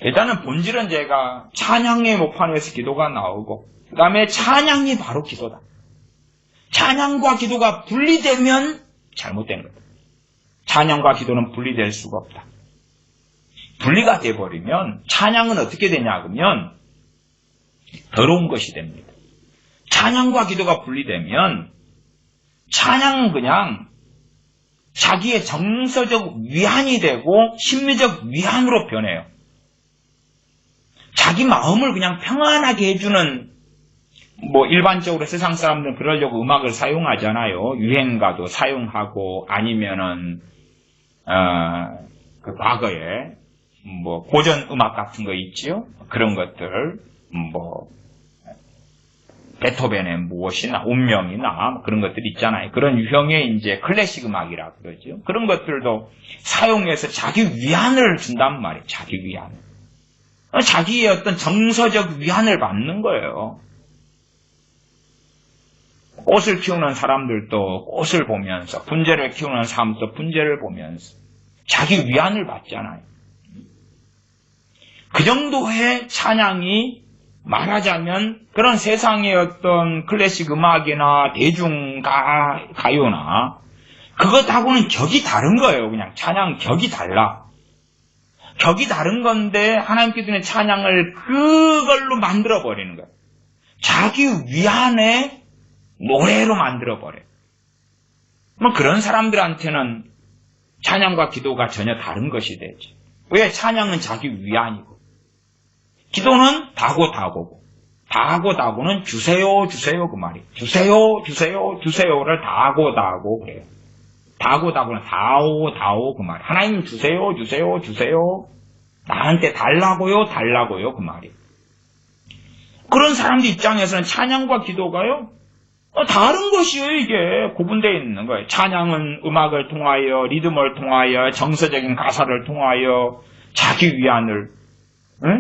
일단은 본질은 제가 찬양의 모판에서 기도가 나오고 그 다음에 찬양이 바로 기도다. 찬양과 기도가 분리되면 잘못된 거다. 찬양과 기도는 분리될 수가 없다. 분리가 돼버리면 찬양은 어떻게 되냐 그러면 더러운 것이 됩니다. 찬양과 기도가 분리되면 찬양은 그냥 자기의 정서적 위안이 되고 심리적 위안으로 변해요. 자기 마음을 그냥 평안하게 해주는 뭐 일반적으로 세상 사람들은 그러려고 음악을 사용하잖아요. 유행가도 사용하고 아니면은 그 과거에 뭐 고전 음악 같은 거 있지요. 그런 것들 뭐 베토벤의 무엇이나 운명이나 그런 것들 있잖아요. 그런 유형의 이제 클래식 음악이라 그러죠. 그런 것들도 사용해서 자기 위안을 준단 말이에요. 자기 위안. 자기의 어떤 정서적 위안을 받는 거예요. 꽃을 키우는 사람들도 꽃을 보면서, 분재를 키우는 사람도 분재를 보면서 자기 위안을 받잖아요. 그 정도의 찬양이 말하자면 그런 세상의 어떤 클래식 음악이나 대중가요나 그것하고는 격이 다른 거예요. 그냥 찬양 격이 달라. 격이 다른 건데 하나님께 드리는 찬양을 그걸로 만들어버리는 거예요. 자기 위안의 노래로 만들어버려요. 뭐 그런 사람들한테는 찬양과 기도가 전혀 다른 것이 되죠. 왜? 찬양은 자기 위안이고 기도는 다고다고고 다고다고는 주세요 주세요 그 말이에요. 주세요 주세요 주세요를 다고다고 그래요. 다고다고는 다오 그 말이에요. 하나님 주세요 주세요 주세요 나한테 달라고요 달라고요 그 말이에요. 그런 사람들 입장에서는 찬양과 기도가요 다른 것이에요. 이게 구분되어 있는 거예요. 찬양은 음악을 통하여 리듬을 통하여 정서적인 가사를 통하여 자기 위안을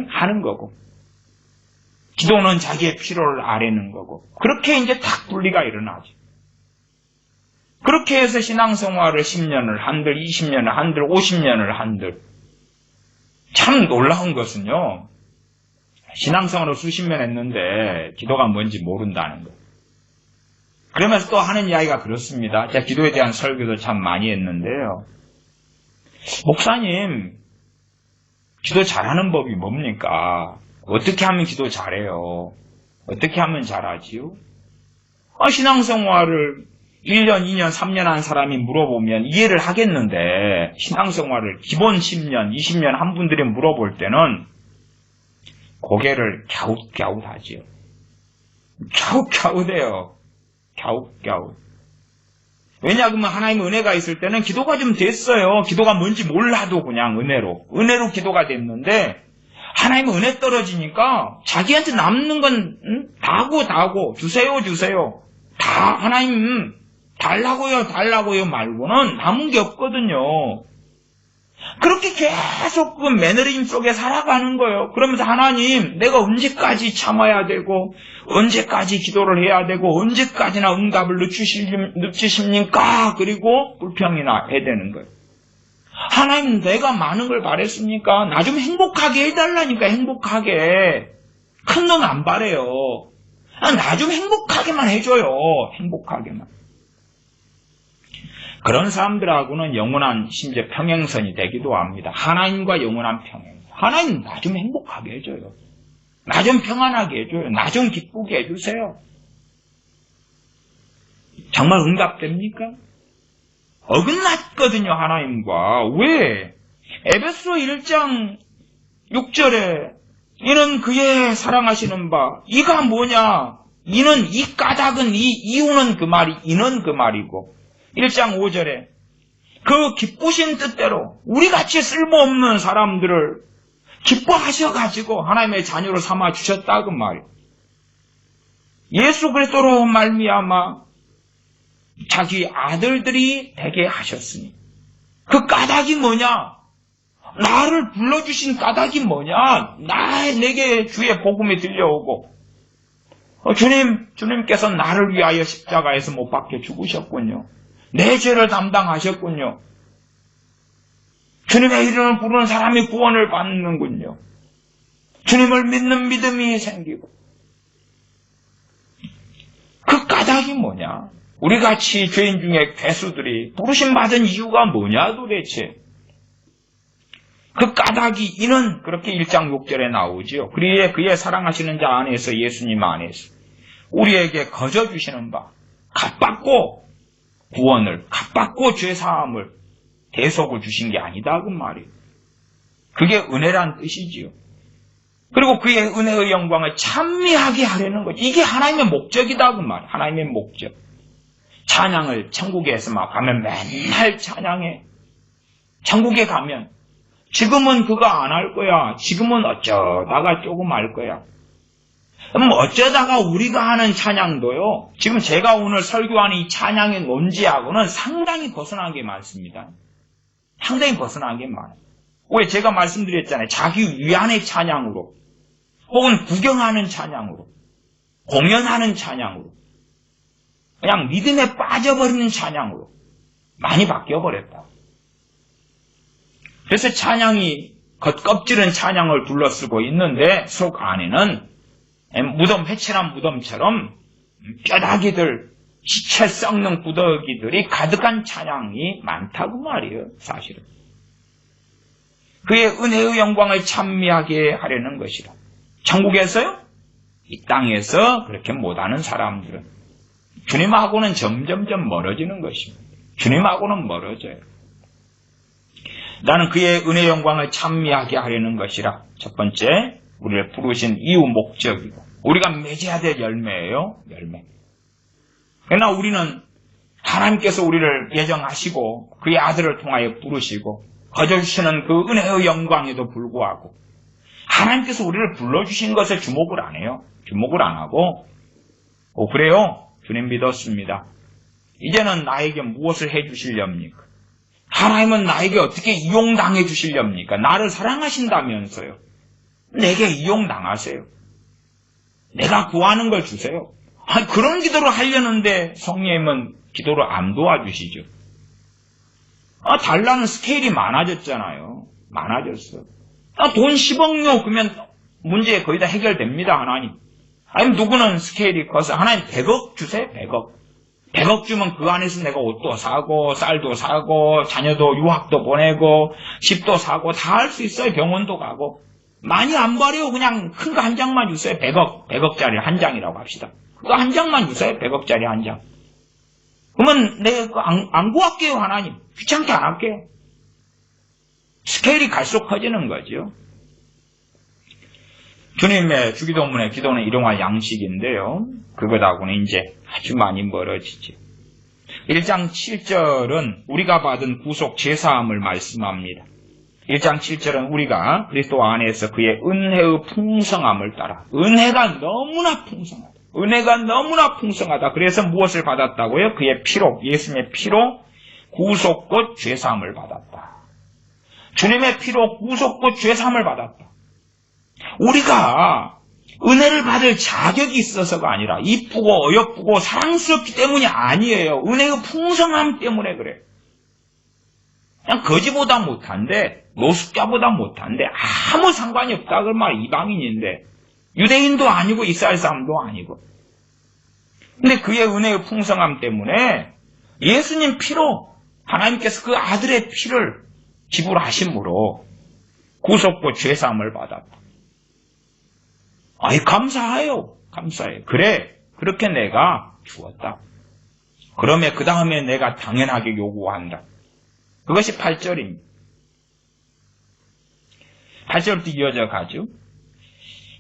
하는 거고 기도는 자기의 필요를 아뢰는 거고 그렇게 이제 딱 분리가 일어나죠. 그렇게 해서 신앙생활을 10년을 한들 20년을 한들 50년을 한들 참 놀라운 것은요. 신앙생활을 수십 년 했는데 기도가 뭔지 모른다는 거예요. 그러면서 또 하는 이야기가 그렇습니다. 제가 기도에 대한 설교도 참 많이 했는데요. 목사님, 기도 잘하는 법이 뭡니까? 어떻게 하면 기도 잘해요? 어떻게 하면 잘하지요? 신앙생활을 1년, 2년, 3년 한 사람이 물어보면 이해를 하겠는데 신앙생활을 기본 10년, 20년 한 분들이 물어볼 때는 고개를 갸웃갸웃하지요. 갸웃갸웃해요. 갸웃갸웃. 왜냐 그러면 하나님의 은혜가 있을 때는 기도가 좀 됐어요. 기도가 뭔지 몰라도 그냥 은혜로 기도가 됐는데 하나님의 은혜 떨어지니까 자기한테 남는 건 다고 주세요 다 하나님 달라고요 말고는 남은 게 없거든요. 그렇게 계속 그 매너리즘 속에 살아가는 거예요. 그러면서 하나님 내가 언제까지 참아야 되고 언제까지 기도를 해야 되고 언제까지나 응답을 늦추십니까? 그리고 불평이나 해야 되는 거예요. 하나님 내가 많은 걸 바랬습니까? 나 좀 행복하게 해달라니까. 행복하게. 큰 놈 안 바래요. 나 좀 행복하게만 해줘요. 행복하게만. 그런 사람들하고는 영원한 심지어 평행선이 되기도 합니다. 하나님과 영원한 평행. 하나님 나 좀 행복하게 해줘요. 나 좀 평안하게 해줘요. 나 좀 기쁘게 해주세요. 정말 응답됩니까? 어긋났거든요. 하나님과. 왜? 에베소 1장 6절에 이는 그의 사랑하시는 바 이가 뭐냐? 이는 이 까닭은 이유는 그 말이 이는 그 말이고 1장 5절에 그 기쁘신 뜻대로 우리같이 쓸모없는 사람들을 기뻐하셔가지고 하나님의 자녀로 삼아 주셨다 그 말이에요. 예수 그리스도로 말미암아 자기 아들들이 되게 하셨으니 그 까닭이 뭐냐? 나를 불러주신 까닭이 뭐냐? 내게 주의 복음이 들려오고 주님께서 나를 위하여 십자가에서 못 박혀 죽으셨군요. 내 죄를 담당하셨군요. 주님의 이름을 부르는 사람이 구원을 받는군요. 주님을 믿는 믿음이 생기고 그 까닭이 뭐냐? 우리같이 죄인 중에 괴수들이 부르심 받은 이유가 뭐냐 도대체? 그 까닭이 이는 그렇게 1장 6절에 나오지요. 그의 사랑하시는 자 안에서 예수님 안에서 우리에게 거저 주시는 바 값받고 구원을 값받고 죄사함을 대속을 주신 게 아니다 그 말이에요. 그게 은혜란 뜻이지요. 그리고 그의 은혜의 영광을 찬미하게 하려는 거죠. 이게 하나님의 목적이다 그 말이에요. 하나님의 목적. 찬양을 천국에서 막 가면 맨날 찬양해. 천국에 가면 지금은 그거 안 할 거야. 지금은 어쩌다가 조금 할 거야. 그럼 어쩌다가 우리가 하는 찬양도요. 지금 제가 오늘 설교하는 이 찬양의 논지하고는 상당히 벗어난 게 많습니다. 상당히 벗어난 게 많아요. 왜 제가 말씀드렸잖아요. 자기 위안의 찬양으로 혹은 구경하는 찬양으로 공연하는 찬양으로 그냥 믿음에 빠져버리는 찬양으로 많이 바뀌어버렸다. 그래서 찬양이 겉껍질은 찬양을 둘러쓰고 있는데 속 안에는 무덤 회칠한 무덤처럼 뼈다귀들 시체 썩는 구더기들이 가득한 찬양이 많다고 말이에요. 사실은 그의 은혜의 영광을 찬미하게 하려는 것이라. 천국에서요? 이 땅에서 그렇게 못하는 사람들은 주님하고는 점점점 멀어지는 것입니다. 주님하고는 멀어져요. 나는 그의 은혜 영광을 찬미하게 하려는 것이라. 첫 번째, 우리를 부르신 이유 목적이고 우리가 맺어야 될 열매예요. 열매. 그러나 우리는 하나님께서 우리를 예정하시고 그의 아들을 통하여 부르시고 거저주시는 그 은혜의 영광에도 불구하고 하나님께서 우리를 불러주신 것에 주목을 안 해요. 주목을 안 하고 그래요? 주님 믿었습니다. 이제는 나에게 무엇을 해주시렵니까? 하나님은 나에게 어떻게 이용당해 주시렵니까? 나를 사랑하신다면서요. 내게 이용당하세요. 내가 구하는 걸 주세요. 그런 기도를 하려는데 성령님은 기도를 안 도와주시죠. 달라는 스케일이 많아졌잖아요. 많아졌어. 돈 10억요 그러면 문제 거의 다 해결됩니다. 하나님. 아니면 누구는 스케일이 커서 하나님 100억 주세요. 100억. 100억 주면 그 안에서 내가 옷도 사고 쌀도 사고 자녀도 유학도 보내고 집도 사고 다 할 수 있어요. 병원도 가고. 많이 안 버려요. 그냥 큰 거 한 장만 주세요. 100억짜리 한 장이라고 합시다. 그거 한 장만 주세요. 100억짜리 한 장. 그러면 내가 안 구할게요. 하나님. 귀찮게 안 할게요. 스케일이 갈수록 커지는 거죠. 주님의 주기도문의 기도는 일용할 양식인데요. 그것하고는 이제 아주 많이 멀어지죠. 1장 7절은 우리가 받은 구속 제사함을 말씀합니다. 1장 7절은 우리가 그리스도 안에서 그의 은혜의 풍성함을 따라 은혜가 너무나 풍성하다. 은혜가 너무나 풍성하다. 그래서 무엇을 받았다고요? 그의 피로, 예수님의 피로 구속곧 죄사함을 받았다. 주님의 피로 구속곧 죄사함을 받았다. 우리가 은혜를 받을 자격이 있어서가 아니라 이쁘고 어여쁘고 사랑스럽기 때문이 아니에요. 은혜의 풍성함 때문에 그래. 그냥 거지보다 못한데 노숙자보다 못한데 아무 상관이 없다. 그 말 이방인인데 유대인도 아니고 이스라엘 사람도 아니고. 근데 그의 은혜의 풍성함 때문에 예수님 피로 하나님께서 그 아들의 피를 지불하심으로 구속과 죄사함을 받았다. 감사해요. 감사해요. 그래, 그렇게 내가 주었다. 그러면 그 다음에 내가 당연하게 요구한다. 그것이 8절입니다. 8절부터 이어져 가죠.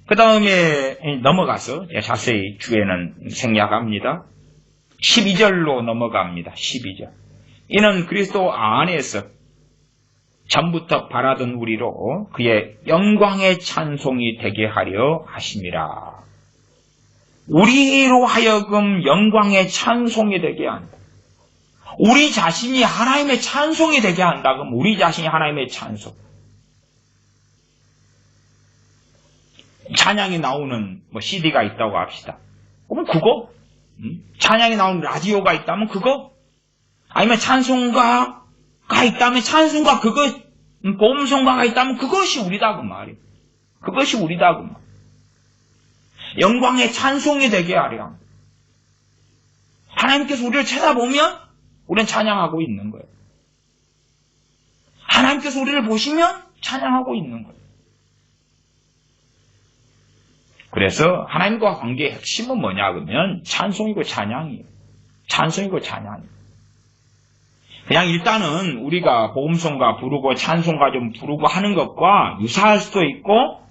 그 다음에 넘어가서 자세히 주에는 생략합니다. 12절로 넘어갑니다. 12절. 이는 그리스도 안에서 전부터 바라던 우리로 그의 영광의 찬송이 되게 하려 하심이라. 우리로 하여금 영광의 찬송이 되게 한다. 우리 자신이 하나님의 찬송이 되게 한다. 그럼 우리 자신이 하나님의 찬송. 찬양이 나오는 CD가 있다고 합시다. 그럼 그거? 찬양이 나오는 라디오가 있다면 그거? 아니면 찬송가가 있다면 찬송가 그거? 보험송가가 있다면 그것이 우리다 그 말이에요. 그것이 우리다 그 말. 영광의 찬송이 되게 하려. 하나님께서 우리를 쳐다보면 우리는 찬양하고 있는 거예요. 하나님께서 우리를 보시면 찬양하고 있는 거예요. 그래서 하나님과 관계의 핵심은 뭐냐 그러면 찬송이고 찬양이에요. 찬송이고 찬양이에요. 그냥 일단은 우리가 복음송가 부르고 찬송가 좀 부르고 하는 것과 유사할 수도 있고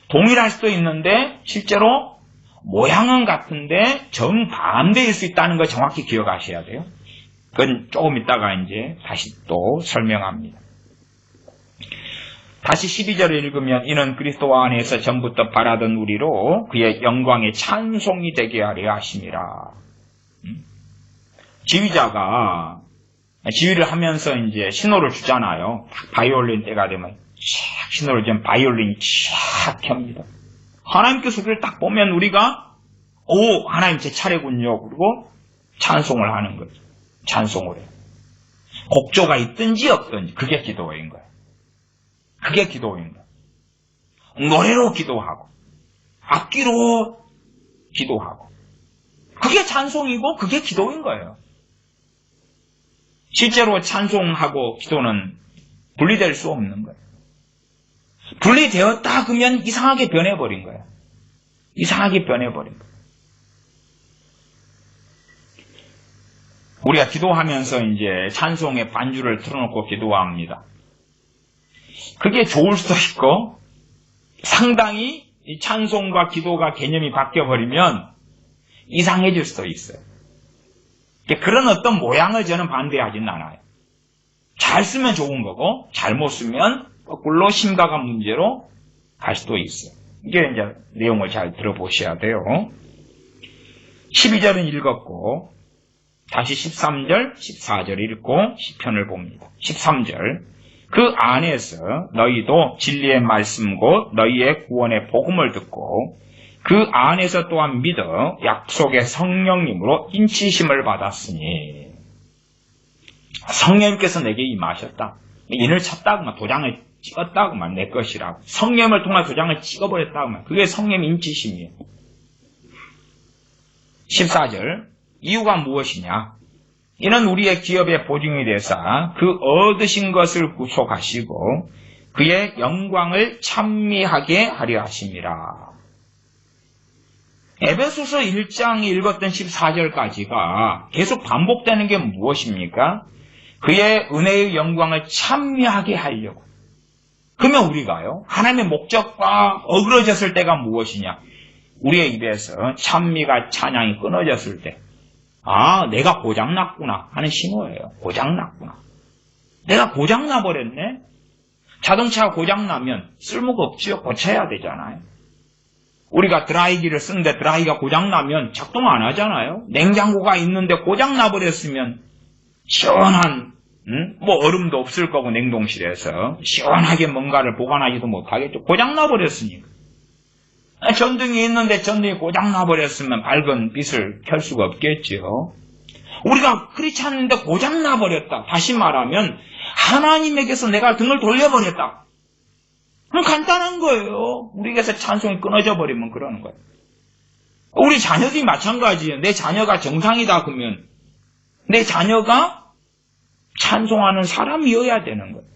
동일할 수도 있는데 실제로 모양은 같은데 정반대일 수 있다는 걸 정확히 기억하셔야 돼요. 그건 조금 있다가 이제 다시 또 설명합니다. 다시 12절을 읽으면 이는 그리스도 안에서 전부터 바라던 우리로 그의 영광의 찬송이 되게 하려 하심이라. 지휘자가 지휘를 하면서 이제 신호를 주잖아요. 바이올린 때가 되면 촥 신호를 주면 바이올린이 촥 켭니다. 하나님께서 그걸 딱 보면 우리가 오 하나님 제 차례군요. 그리고 찬송을 하는 거죠. 찬송을 해요. 곡조가 있든지 없든지 그게 기도인 거예요. 그게 기도인 거예요. 노래로 기도하고 악기로 기도하고 그게 찬송이고 그게 기도인 거예요. 실제로 찬송하고 기도는 분리될 수 없는 거예요. 분리되었다 그러면 이상하게 변해버린 거예요. 이상하게 변해버린 거예요. 우리가 기도하면서 이제 찬송의 반주를 틀어놓고 기도합니다. 그게 좋을 수도 있고 상당히 이 찬송과 기도가 개념이 바뀌어버리면 이상해질 수도 있어요. 그런 어떤 모양을 저는 반대하지는 않아요. 잘 쓰면 좋은 거고 잘못 쓰면 거꾸로 심각한 문제로 갈 수도 있어요. 이게 이제 내용을 잘 들어보셔야 돼요. 12절은 읽었고 다시 13절, 14절 읽고 시편을 봅니다. 13절 그 안에서 너희도 진리의 말씀 곧 너희의 구원의 복음을 듣고 그 안에서 또한 믿어 약속의 성령님으로 인치심을 받았으니 성령님께서 내게 임하셨다. 인을 쳤다고만 도장을 찍었다고만 내 것이라고 성령을 통해 도장을 찍어버렸다고만 그게 성령 인치심이에요. 14절 이유가 무엇이냐? 이는 우리의 기업의 보증이 되사 그 얻으신 것을 구속하시고 그의 영광을 찬미하게 하려 하심이라. 에베소서 1장 읽었던 14절까지가 계속 반복되는 게 무엇입니까? 그의 은혜의 영광을 찬미하게 하려고. 그러면 우리가요, 하나님의 목적과 어그러졌을 때가 무엇이냐? 우리의 입에서 찬미가 찬양이 끊어졌을 때, 아, 내가 고장났구나 하는 신호예요. 고장났구나. 내가 고장나버렸네? 자동차가 고장나면 쓸모가 없지요. 고쳐야 되잖아요. 우리가 드라이기를 쓰는데 드라이기가 고장나면 작동 안 하잖아요. 냉장고가 있는데 고장나버렸으면 시원한 뭐 얼음도 없을 거고 냉동실에서 시원하게 뭔가를 보관하지도 못하겠죠. 고장나버렸으니까. 전등이 있는데 전등이 고장나버렸으면 밝은 빛을 켤 수가 없겠죠. 우리가 그렇지 않은데 고장나버렸다. 다시 말하면 하나님에게서 내가 등을 돌려버렸다. 그럼 간단한 거예요. 우리에게서 찬송이 끊어져 버리면 그러는 거예요. 우리 자녀들이 마찬가지예요. 내 자녀가 정상이다 그러면 내 자녀가 찬송하는 사람이어야 되는 거예요.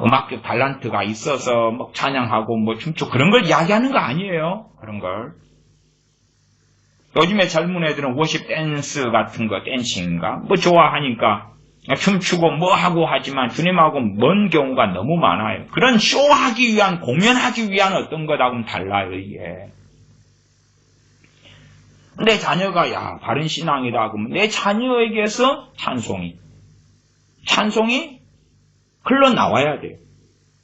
음악적 달란트가 있어서 뭐 찬양하고 뭐 춤추고 그런 걸 이야기하는 거 아니에요. 그런 걸. 요즘에 젊은 애들은 워십 댄스 같은 거, 댄싱인가 뭐 좋아하니까 춤추고 뭐 하고 하지만 주님하고 먼 경우가 너무 많아요. 그런 쇼하기 위한, 공연하기 위한 어떤 거하고는 달라요, 이게. 내 자녀가 야 바른 신앙이다 그러면 내 자녀에게서 찬송이 흘러나와야 돼요.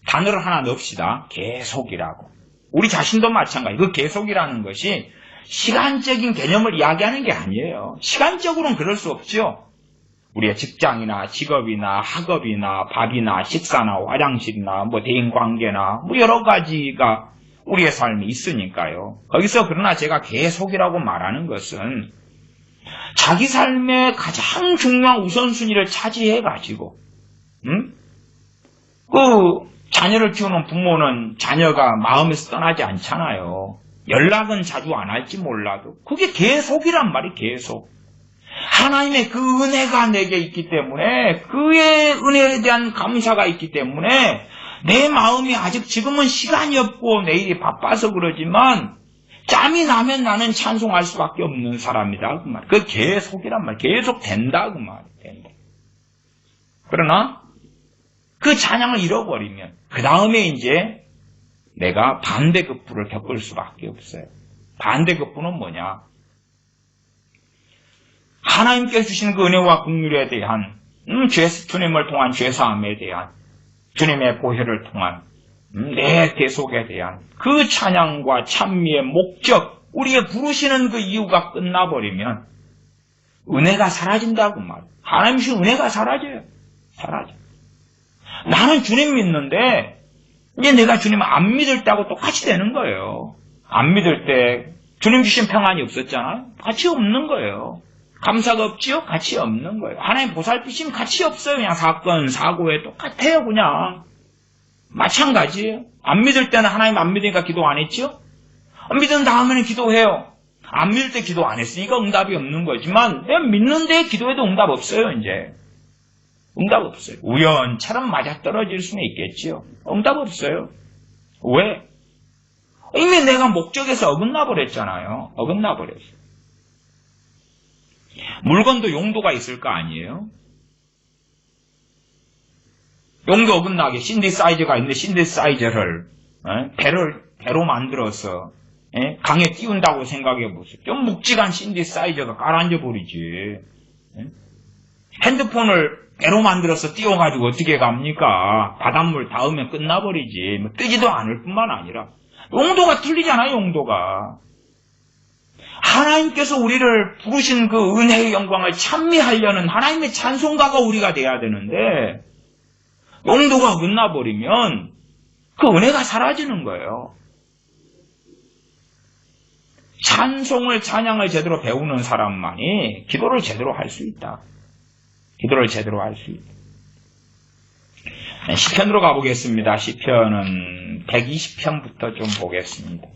단어를 하나 넣읍시다. 계속이라고. 우리 자신도 마찬가지. 그 계속이라는 것이 시간적인 개념을 이야기하는 게 아니에요. 시간적으로는 그럴 수 없죠. 우리의 직장이나 직업이나 학업이나 밥이나 식사나 화장실이나 뭐 대인관계나 뭐 여러 가지가 우리의 삶이 있으니까요. 거기서 그러나 제가 계속이라고 말하는 것은 자기 삶의 가장 중요한 우선순위를 차지해가지고 그 자녀를 키우는 부모는 자녀가 마음에서 떠나지 않잖아요. 연락은 자주 안 할지 몰라도 그게 계속이란 말이 계속. 하나님의 그 은혜가 내게 있기 때문에 그의 은혜에 대한 감사가 있기 때문에 내 마음이 아직 지금은 시간이 없고 내일이 바빠서 그러지만 짬이 나면 나는 찬송할 수밖에 없는 사람이다. 그 말. 그 계속이란 말. 계속 된다. 그 말. 된다. 그러나 그 찬양을 잃어버리면 그 다음에 이제 내가 반대급부를 겪을 수밖에 없어요. 반대급부는 뭐냐? 하나님께서 주신 그 은혜와 긍휼에 대한 주님을 통한 죄사함에 대한 주님의 보혈을 통한 내 대속에 대한 그 찬양과 찬미의 목적, 우리의 부르시는 그 이유가 끝나버리면 은혜가 사라진다고 말이에요. 하나님 주신 은혜가 사라져요. 사라져. 나는 주님 믿는데 이제 내가 주님을 안 믿을 때하고 똑같이 되는 거예요. 안 믿을 때 주님 주신 평안이 없었잖아요. 같이 없는 거예요. 감사가 없지요? 같이 없는 거예요. 하나님 보살피심 같이 없어요. 그냥 사건, 사고에 똑같아요. 그냥. 마찬가지예요. 안 믿을 때는 하나님 안 믿으니까 기도 안 했죠? 믿은 다음에는 기도해요. 안 믿을 때 기도 안 했으니까 응답이 없는 거지만 내가 믿는데 기도해도 응답 없어요. 이제. 응답 없어요. 우연처럼 맞아떨어질 수는 있겠지요. 응답 없어요. 왜? 이미 내가 목적에서 어긋나 버렸잖아요. 어긋나 버렸어요. 물건도 용도가 있을 거 아니에요? 용도 어긋나게 신디사이저가 있는데 신디사이저를 배로 만들어서 강에 띄운다고 생각해 보세요. 좀 묵직한 신디사이저가 가라앉아 버리지. 핸드폰을 배로 만들어서 띄워가지고 어떻게 갑니까? 바닷물 닿으면 끝나버리지. 뭐 뜨지도 않을 뿐만 아니라 용도가 틀리잖아요. 용도가. 하나님께서 우리를 부르신 그 은혜의 영광을 찬미하려는 하나님의 찬송가가 우리가 돼야 되는데 용도가 어긋나버리면 그 은혜가 사라지는 거예요. 찬송을, 찬양을 제대로 배우는 사람만이 기도를 제대로 할 수 있다. 기도를 제대로 할 수 있다. 시편으로 가보겠습니다. 시편은 120편부터 좀 보겠습니다.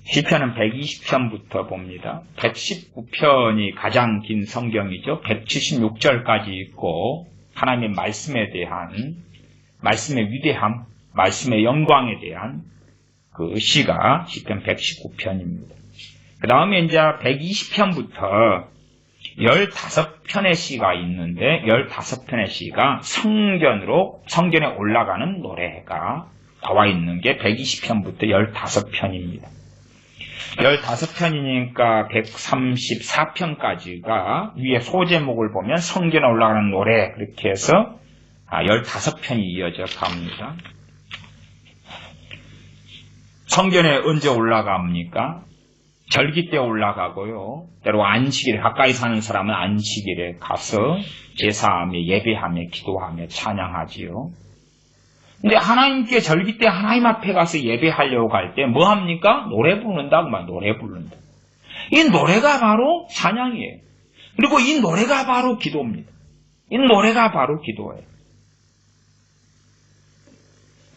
시편은 120편부터 봅니다. 119편이 가장 긴 성경이죠. 176절까지 있고 하나님의 말씀에 대한, 말씀의 위대함, 말씀의 영광에 대한 그 시가 시편 119편입니다. 그 다음에 이제 120편부터 15편의 시가 있는데 15편의 시가 성전에 올라가는 노래가 나와 있는 게 120편부터 15편입니다. 15편이니까 134편까지가 위에 소제목을 보면 성전에 올라가는 노래 그렇게 해서 15편이 이어져 갑니다. 성전에 언제 올라갑니까? 절기 때 올라가고요. 때로 안식일에 가까이 사는 사람은 안식일에 가서 제사하며 예배하며 기도하며 찬양하지요. 근데 하나님께 절기 때 하나님 앞에 가서 예배하려고 할 때 뭐 합니까? 노래 부른다고 말 노래 부른다. 이 노래가 바로 찬양이에요. 그리고 이 노래가 바로 기도입니다. 이 노래가 바로 기도예요.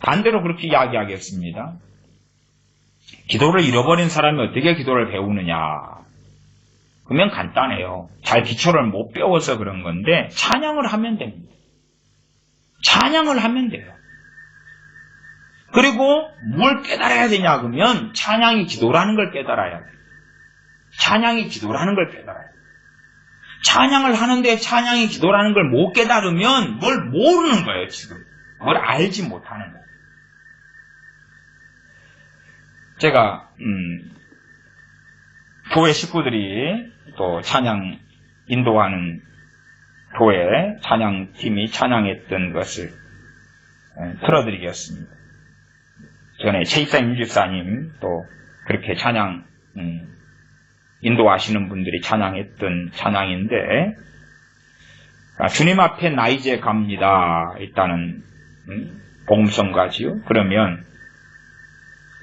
반대로 그렇게 이야기하겠습니다. 기도를 잃어버린 사람이 어떻게 기도를 배우느냐? 그러면 간단해요. 잘 기초를 못 배워서 그런 건데 찬양을 하면 됩니다. 찬양을 하면 돼요. 그리고 뭘 깨달아야 되냐 그러면 찬양이 기도라는 걸 깨달아야 돼요. 찬양이 기도라는 걸 깨달아야 돼요. 찬양을 하는데 찬양이 기도라는 걸 못 깨달으면 뭘 모르는 거예요. 지금 뭘 알지 못하는 거예요. 제가 교회 식구들이 또 찬양 인도하는 교회 찬양팀이 찬양했던 것을 틀어드리겠습니다. 전에 최입상 임집사님 또 그렇게 찬양 인도하시는 분들이 찬양했던 찬양인데 주님 앞에 나 이제 갑니다. 일단은 복음성가지요. 그러면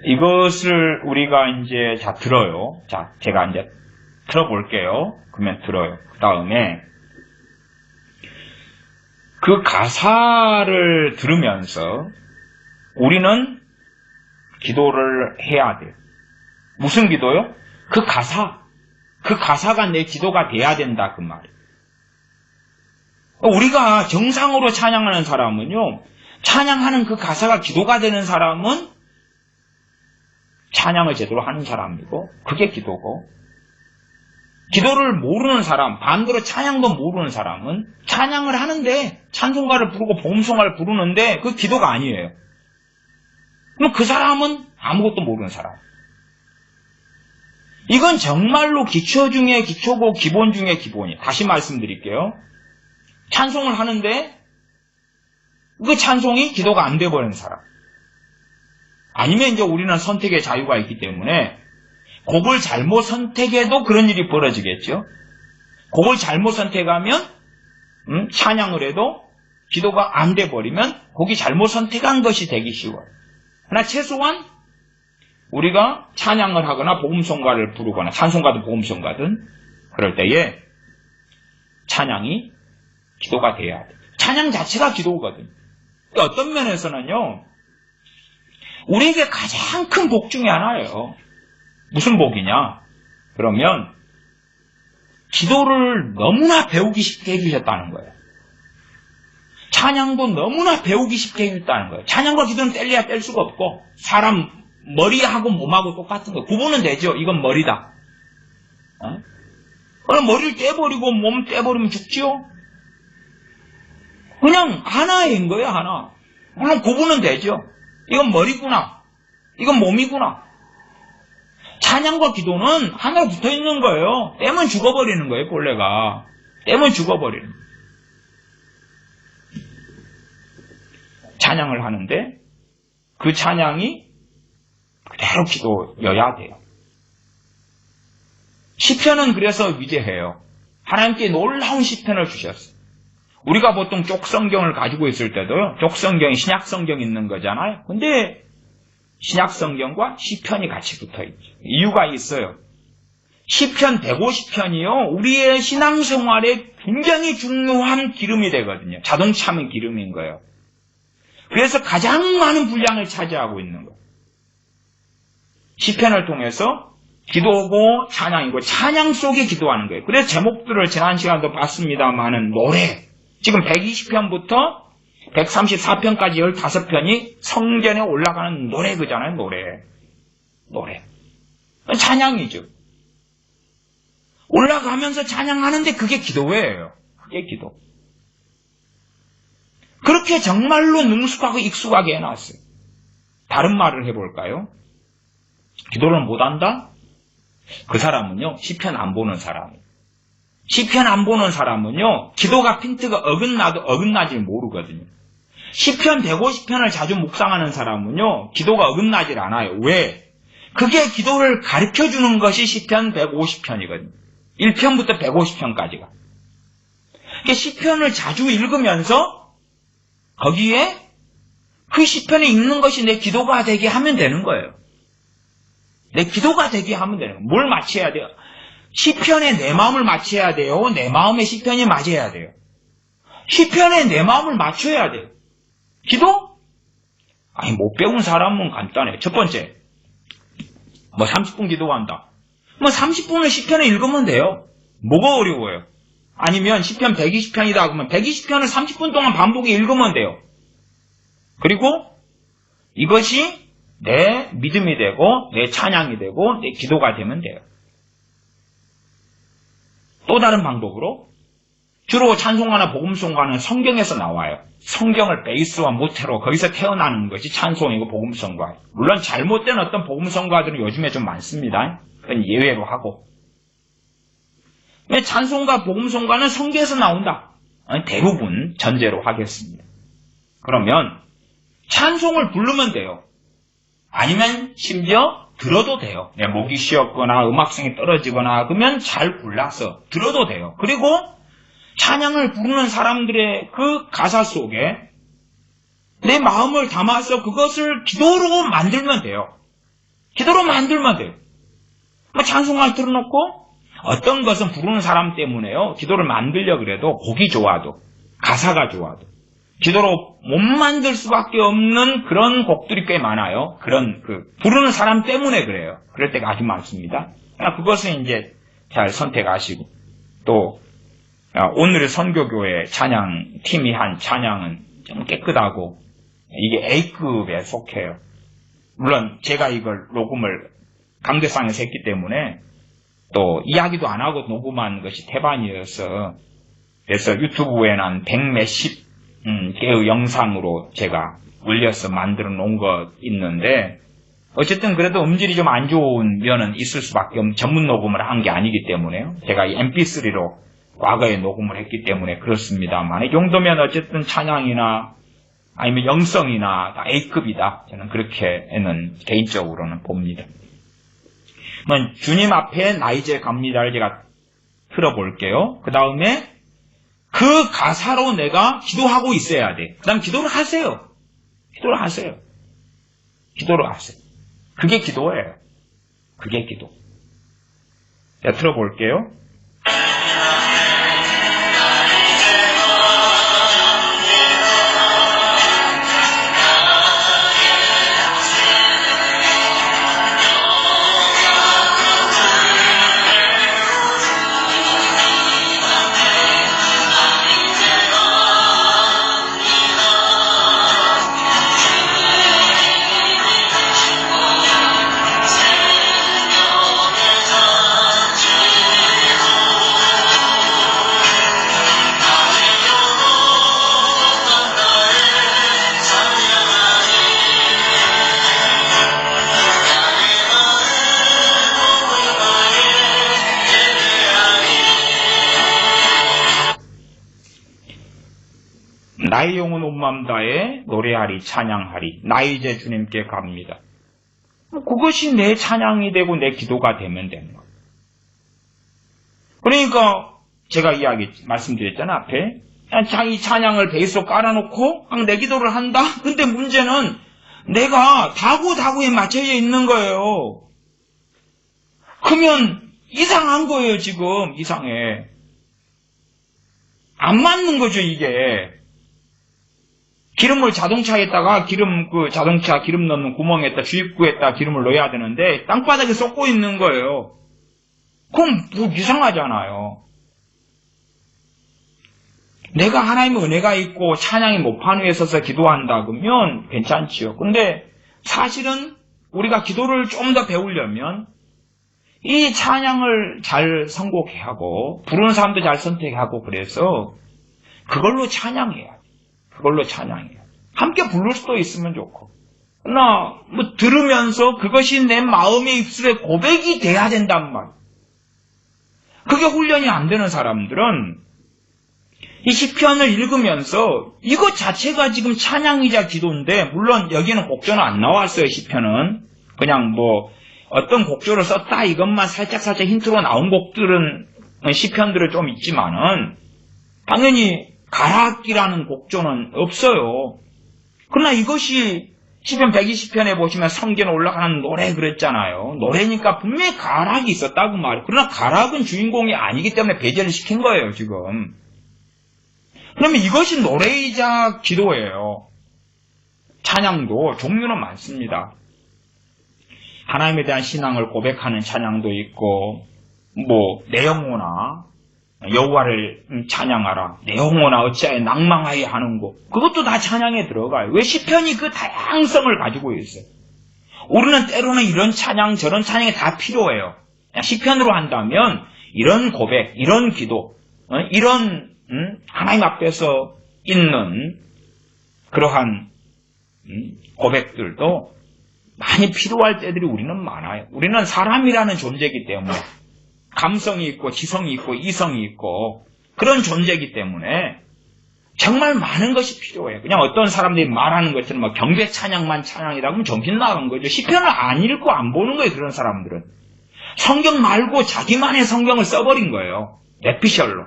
이것을 우리가 이제 들어요. 자, 제가 이제 들어볼게요. 그러면 들어요. 그 다음에 그 가사를 들으면서 우리는 기도를 해야 돼요. 무슨 기도요? 그 가사가 내 기도가 돼야 된다 그 말이에요. 우리가 정상으로 찬양하는 사람은요, 찬양하는 그 가사가 기도가 되는 사람은 찬양을 제대로 하는 사람이고 그게 기도고, 기도를 모르는 사람, 반대로 찬양도 모르는 사람은 찬양을 하는데 찬송가를 부르고 복음송가를 부르는데 그 기도가 아니에요. 그럼 그 사람은 아무것도 모르는 사람. 이건 정말로 기초 중에 기초고 기본 중에 기본이에요. 다시 말씀드릴게요. 찬송을 하는데 그 찬송이 기도가 안 돼버리는 사람. 아니면 이제 우리는 선택의 자유가 있기 때문에 곡을 잘못 선택해도 그런 일이 벌어지겠죠. 곡을 잘못 선택하면 찬양을 해도 기도가 안 돼버리면 곡이 잘못 선택한 것이 되기 쉬워요. 그러나 최소한 우리가 찬양을 하거나 복음성가를 부르거나 찬송가든 복음성가든 그럴 때에 찬양이 기도가 돼야 돼요. 찬양 자체가 기도거든요. 어떤 면에서는요, 우리에게 가장 큰 복 중에 하나예요. 무슨 복이냐? 그러면 기도를 너무나 배우기 쉽게 해주셨다는 거예요. 찬양도 너무나 배우기 쉽게 해주셨다는 거예요. 찬양과 기도는 뗄래야 뗄 수가 없고 사람 머리하고 몸하고 똑같은 거예요. 구분은 되죠. 이건 머리다. 그럼 머리를 떼버리고 몸 떼버리면 죽지요? 그냥 하나인 거예요, 하나. 물론 구분은 되죠. 이건 머리구나. 이건 몸이구나. 찬양과 기도는 하나로 붙어 있는 거예요. 떼면 죽어버리는 거예요, 본래가. 떼면 죽어버리는 거예요. 찬양을 하는데 그 찬양이 그대로 기도여야 돼요. 시편은 그래서 위대해요. 하나님께 놀라운 시편을 주셨어요. 우리가 보통 쪽성경을 가지고 있을 때도요, 쪽성경이 신약성경이 있는 거잖아요. 근데 신약성경과 시편이 같이 붙어있죠. 이유가 있어요. 시편 150편이요, 우리의 신앙생활에 굉장히 중요한 기름이 되거든요. 자동차면 기름인 거예요. 그래서 가장 많은 분량을 차지하고 있는 거예요. 시편을 통해서 기도고 찬양이고 찬양 속에 기도하는 거예요. 그래서 제목들을 지난 시간도 봤습니다만은 노래, 지금 120편부터 134편까지 15편이 성전에 올라가는 노래 그잖아요. 노래. 찬양이죠. 올라가면서 찬양하는데 그게 기도예요. 그게 기도. 그렇게 정말로 능숙하고 익숙하게 해놨어요. 다른 말을 해볼까요? 기도를 못한다? 그 사람은요, 시편 안 보는 사람이에요. 시편 안 보는 사람은요, 기도가 핀트가 어긋나도 어긋나질 모르거든요. 시편 150편을 자주 묵상하는 사람은요, 기도가 어긋나질 않아요. 왜? 그게 기도를 가르쳐주는 것이 시편 150편이거든요. 1편부터 150편까지가. 시편을 자주 읽으면서 거기에 그 시편에 읽는 것이 내 기도가 되게 하면 되는 거예요. 내 기도가 되게 하면 되는 거예요. 뭘 맞춰야 돼요? 시편에 내 마음을 맞춰야 돼요? 내 마음에 시편이 맞아야 돼요? 시편에 내 마음을 맞춰야 돼요. 기도? 아니, 못 배운 사람은 간단해요. 첫 번째, 30분 기도한다. 30분을 시편을 읽으면 돼요. 뭐가 어려워요? 아니면 시편 120편이다 그러면 120편을 30분 동안 반복해 읽으면 돼요. 그리고 이것이 내 믿음이 되고 내 찬양이 되고 내 기도가 되면 돼요. 또 다른 방법으로 주로 찬송가나 복음송가는 성경에서 나와요. 성경을 베이스와 모태로 거기서 태어나는 것이 찬송이고 복음송가예요. 물론 잘못된 어떤 복음송가들은 요즘에 좀 많습니다. 그건 예외로 하고. 찬송가, 복음송가는 성경에서 나온다. 대부분 전제로 하겠습니다. 그러면 찬송을 부르면 돼요. 아니면 심지어 들어도 돼요. 내 목이 쉬었거나 음악성이 떨어지거나 그러면 잘 골라서 들어도 돼요. 그리고 찬양을 부르는 사람들의 그 가사 속에 내 마음을 담아서 그것을 기도로 만들면 돼요. 기도로 만들면 돼요. 찬송가를 틀어놓고 어떤 것은 부르는 사람 때문에요. 기도를 만들려 그래도 곡이 좋아도 가사가 좋아도 기도로 못 만들 수밖에 없는 그런 곡들이 꽤 많아요. 그런 부르는 사람 때문에 그래요. 그럴 때가 아주 많습니다. 그것은 이제 잘 선택하시고 또 오늘의 선교교회 찬양 팀이 한 찬양은 좀 깨끗하고 이게 A급에 속해요. 물론 제가 이걸 녹음을 강대상에서 했기 때문에 또 이야기도 안 하고 녹음한 것이 태반이어서 그래서 유튜브에 난 100몇십 개의 영상으로 제가 올려서 만들어 놓은 거 있는데, 어쨌든 그래도 음질이 좀 안 좋은 면은 있을 수밖에 없는, 전문 녹음을 한 게 아니기 때문에요. 제가 MP3로 과거에 녹음을 했기 때문에 그렇습니다만, 이 정도면 어쨌든 찬양이나 아니면 영성이나 다 A급이다. 저는 그렇게는 개인적으로는 봅니다. 주님 앞에 나 이제 갑니다를 제가 틀어볼게요. 그 다음에 그 가사로 내가 기도하고 있어야 돼. 그 다음 기도를 하세요. 기도를 하세요. 기도를 하세요. 그게 기도예요. 그게 기도. 제가 틀어볼게요. 나의 영혼 온 마음 다해 노래하리 찬양하리 나 이제 주님께 갑니다. 그것이 내 찬양이 되고 내 기도가 되면 되는 거예요. 그러니까 제가 말씀드렸잖아요. 앞에 이 찬양을 베이스로 깔아놓고 내 기도를 한다. 근데 문제는 내가 다구에 맞춰져 있는 거예요. 그러면 이상한 거예요. 지금 이상해. 안 맞는 거죠. 이게. 기름을 자동차에다가 자동차 기름 넣는 구멍에다 주입구에다 기름을 넣어야 되는데 땅바닥에 쏟고 있는 거예요. 그럼 뭐 이상하잖아요. 내가 하나님의 은혜가 있고 찬양의 모판 위에 서서 기도한다 그러면 괜찮지요. 근데 사실은 우리가 기도를 좀 더 배우려면 이 찬양을 잘 선곡해야 하고 부르는 사람도 잘 선택하고 그래서 그걸로 찬양해야 돼. 그걸로 찬양해요. 함께 부를 수도 있으면 좋고. 그러나 들으면서 그것이 내 마음의 입술에 고백이 돼야 된단 말이에요. 그게 훈련이 안 되는 사람들은 이 시편을 읽으면서 이것 자체가 지금 찬양이자 기도인데, 물론 여기는 곡조는 안 나왔어요. 시편은 그냥 어떤 곡조를 썼다 이것만 살짝 힌트로 나온 곡들은 시편들은 좀 있지만은 당연히 가락기라는 곡조는 없어요. 그러나 이것이 시편 120편에 보시면 성전에 올라가는 노래 그랬잖아요. 노래니까 분명히 가락이 있었다고 말이에요. 그러나 가락은 주인공이 아니기 때문에 배제를 시킨 거예요, 지금. 그러면 이것이 노래이자 기도예요. 찬양도 종류는 많습니다. 하나님에 대한 신앙을 고백하는 찬양도 있고, 내 영혼아 여호와를 찬양하라. 내 영혼아 어찌하여 낭망하여 하는고. 그것도 다 찬양에 들어가요. 왜 시편이 그 다양성을 가지고 있어요. 우리는 때로는 이런 찬양 저런 찬양이 다 필요해요. 시편으로 한다면 이런 고백, 이런 기도, 이런 하나님 앞에서 있는 그러한 고백들도 많이 필요할 때들이 우리는 많아요. 우리는 사람이라는 존재이기 때문에 감성이 있고 지성이 있고 이성이 있고 그런 존재이기 때문에 정말 많은 것이 필요해요. 그냥 어떤 사람들이 말하는 것처럼 경배 찬양만 찬양이다 그러면 정신 나간 거죠. 시편을 안 읽고 안 보는 거예요. 그런 사람들은. 성경 말고 자기만의 성경을 써버린 거예요. 내피셜로.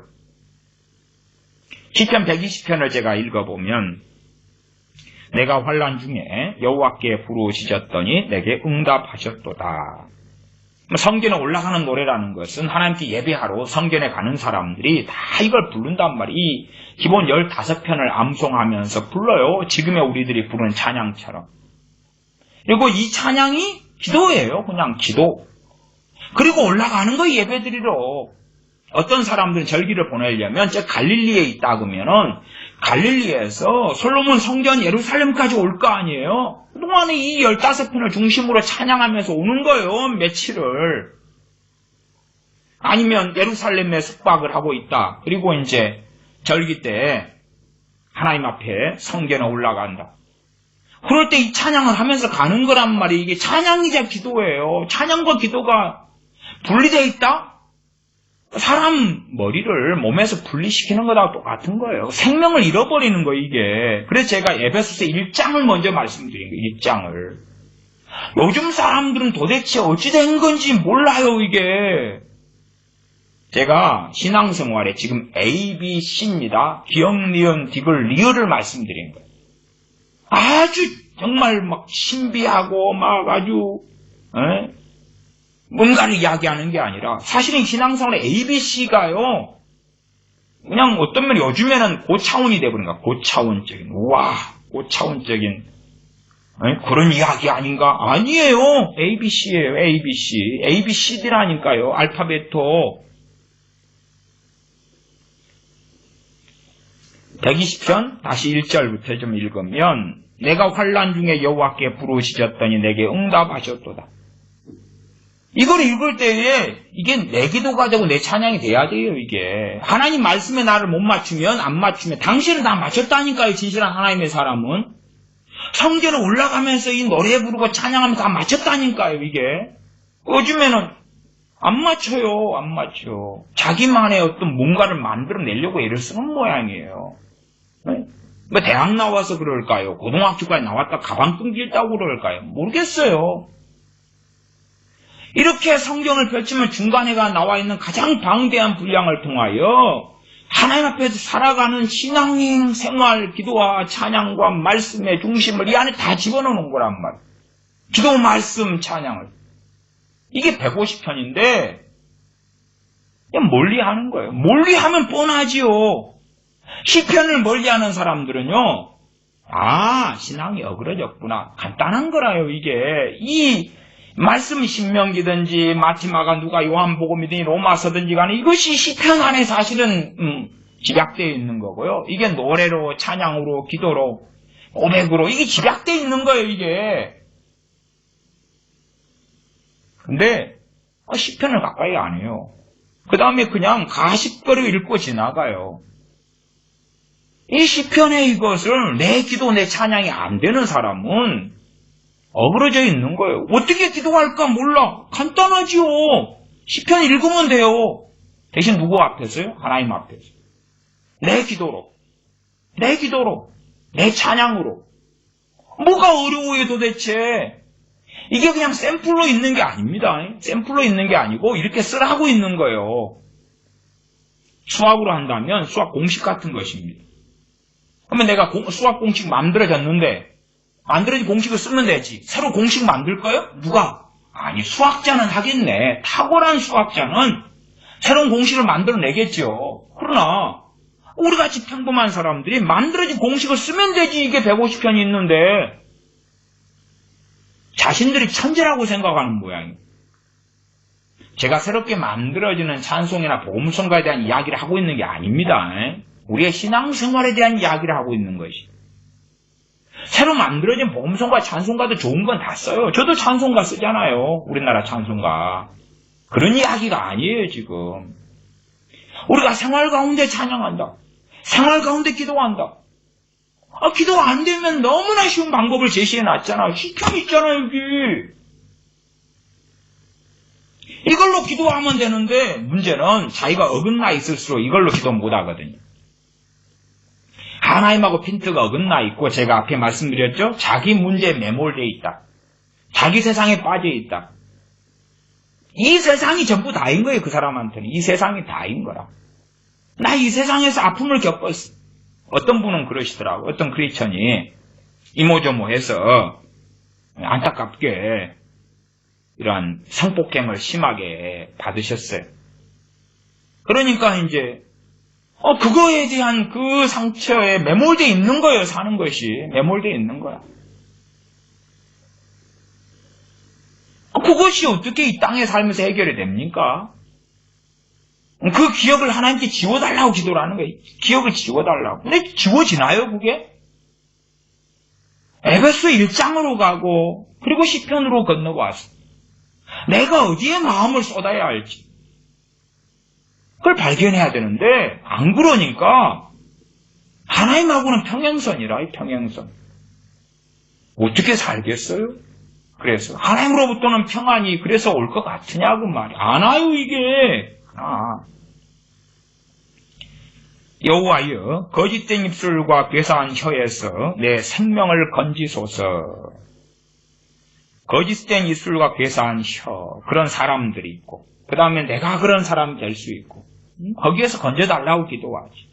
시편 120편을 제가 읽어보면 내가 환난 중에 여호와께 부르짖었더니 내게 응답하셨도다. 성전에 올라가는 노래라는 것은 하나님께 예배하러 성전에 가는 사람들이 다 이걸 부른단 말이에요. 이 기본 15편을 암송하면서 불러요. 지금의 우리들이 부르는 찬양처럼. 그리고 이 찬양이 기도예요. 그냥 기도. 그리고 올라가는 거 예배드리러. 어떤 사람들은 절기를 보내려면 저 갈릴리에 있다 그러면은 갈릴리에서 솔로몬 성전 예루살렘까지 올 거 아니에요. 그동안에 이 15편을 중심으로 찬양하면서 오는 거예요. 며칠을. 아니면 예루살렘에 숙박을 하고 있다. 그리고 이제 절기 때 하나님 앞에 성전에 올라간다. 그럴 때 이 찬양을 하면서 가는 거란 말이에요. 이게 찬양이자 기도예요. 찬양과 기도가 분리되어 있다? 사람 머리를 몸에서 분리시키는 거랑 똑같은 거예요. 생명을 잃어버리는 거예요, 이게. 그래서 제가 에베소서 1장을 먼저 말씀드린 거예요, 1장을. 요즘 사람들은 도대체 어찌 된 건지 몰라요, 이게. 제가 신앙생활에 지금 ABC입니다. 기억, 니은, 디귿, 리을을 말씀드린 거예요. 아주 정말 막 신비하고 막 아주 뭔가를 이야기하는 게 아니라 사실은 신앙생활의 ABC가요. 그냥 어떤 면이 요즘에는 고차원이 되버린 거야. 고차원적인 고차원적인 그런 이야기 아닌가? 아니에요. ABC예요. ABC. ABCD라니까요. 알파벳도. 120편 다시 1절부터 좀 읽으면 내가 환난 중에 여호와께 부르시졌더니 내게 응답하셨도다. 이걸 읽을 때에 이게 내 기도가 되고 내 찬양이 돼야 돼요. 이게 하나님 말씀에 나를 못 맞추면 안 맞추면 당신은 다 맞췄다니까요. 진실한 하나님의 사람은 성전에 올라가면서 이 노래 부르고 찬양하면서 다 맞췄다니까요. 이게 요즘에는 안 맞춰요. 안 맞춰. 자기만의 어떤 뭔가를 만들어내려고 애를 쓰는 모양이에요. 뭐 대학 나와서 그럴까요? 고등학교까지 나왔다 가방 끈질다고 그럴까요? 모르겠어요. 이렇게 성경을 펼치면 중간에가 나와 있는 가장 방대한 분량을 통하여 하나님 앞에서 살아가는 신앙인 생활, 기도와 찬양과 말씀의 중심을 이 안에 다 집어넣는 거란 말이에요. 기도, 말씀, 찬양을. 이게 150편인데 그냥 멀리하는 거예요. 멀리하면 뻔하지요. 시편을 멀리하는 사람들은요. 신앙이 어그러졌구나. 간단한 거라요. 이게 이 말씀이 신명기든지 마티마가 누가 요한복음이든지 로마서든지 간에 이것이 시편 안에 사실은 집약되어 있는 거고요. 이게 노래로 찬양으로 기도로 고백으로 이게 집약되어 있는 거예요. 이게. 근데 시편을 가까이 안 해요. 그 다음에 그냥 가십거리 읽고 지나가요. 이 시편의 이것을 내 기도 내 찬양이 안 되는 사람은 어그러져 있는 거예요. 어떻게 기도할까 몰라. 간단하지요. 시편 읽으면 돼요. 대신 누구 앞에서요? 하나님 앞에서. 내 기도로. 내 찬양으로. 뭐가 어려워요 도대체. 이게 그냥 샘플로 있는 게 아닙니다. 샘플로 있는 게 아니고 이렇게 쓰라고 있는 거예요. 수학으로 한다면 수학 공식 같은 것입니다. 그러면 내가 수학 공식 만들어진 공식을 쓰면 되지. 새로 공식 만들 거예요? 누가? 아니, 수학자는 하겠네. 탁월한 수학자는 새로운 공식을 만들어내겠죠. 그러나 우리같이 평범한 사람들이 만들어진 공식을 쓰면 되지. 이게 150편이 있는데 자신들이 천재라고 생각하는 모양이에요. 제가 새롭게 만들어지는 찬송이나 복음성가에 대한 이야기를 하고 있는 게 아닙니다. 우리의 신앙생활에 대한 이야기를 하고 있는 것이. 새로 만들어진 복음성가, 찬송가도 좋은 건 다 써요. 저도 찬송가 쓰잖아요. 우리나라 찬송가. 그런 이야기가 아니에요, 지금. 우리가 생활 가운데 찬양한다. 생활 가운데 기도한다. 기도 안 되면 너무나 쉬운 방법을 제시해 놨잖아요. 시편 있잖아요, 여기. 이걸로 기도하면 되는데 문제는 자기가 어긋나 있을수록 이걸로 기도 못 하거든요. 하나님하고 핀트가 어긋나 있고 제가 앞에 말씀드렸죠. 자기 문제에 매몰되어 있다. 자기 세상에 빠져 있다. 이 세상이 전부 다인 거예요. 그 사람한테는. 이 세상이 다인 거라. 나 이 세상에서 아픔을 겪었어. 어떤 분은 그러시더라고. 어떤 크리스천이 이모저모해서 안타깝게 이러한 성폭행을 심하게 받으셨어요. 그러니까 이제 그거에 대한 그 상처에 매몰되어 있는 거예요. 사는 것이 매몰되어 있는 거야. 그것이 어떻게 이 땅에 살면서 해결이 됩니까? 그 기억을 하나님께 지워달라고 기도를 하는 거예요. 기억을 지워달라고. 근데 지워지나요, 그게? 에베소 1장으로 가고 그리고 시편으로 건너왔어. 내가 어디에 마음을 쏟아야 할지 그걸 발견해야 되는데 안 그러니까 하나님하고는 평행선이라. 이 평행선. 어떻게 살겠어요? 그래서 하나님으로부터는 평안이 그래서 올 것 같으냐 그 말이야. 안 와요 이게. 여호와여 거짓된 입술과 괴사한 혀에서 내 생명을 건지소서. 거짓된 입술과 괴사한 혀 그런 사람들이 있고 그 다음에 내가 그런 사람이 될 수 있고 거기에서 건져달라고 기도하지.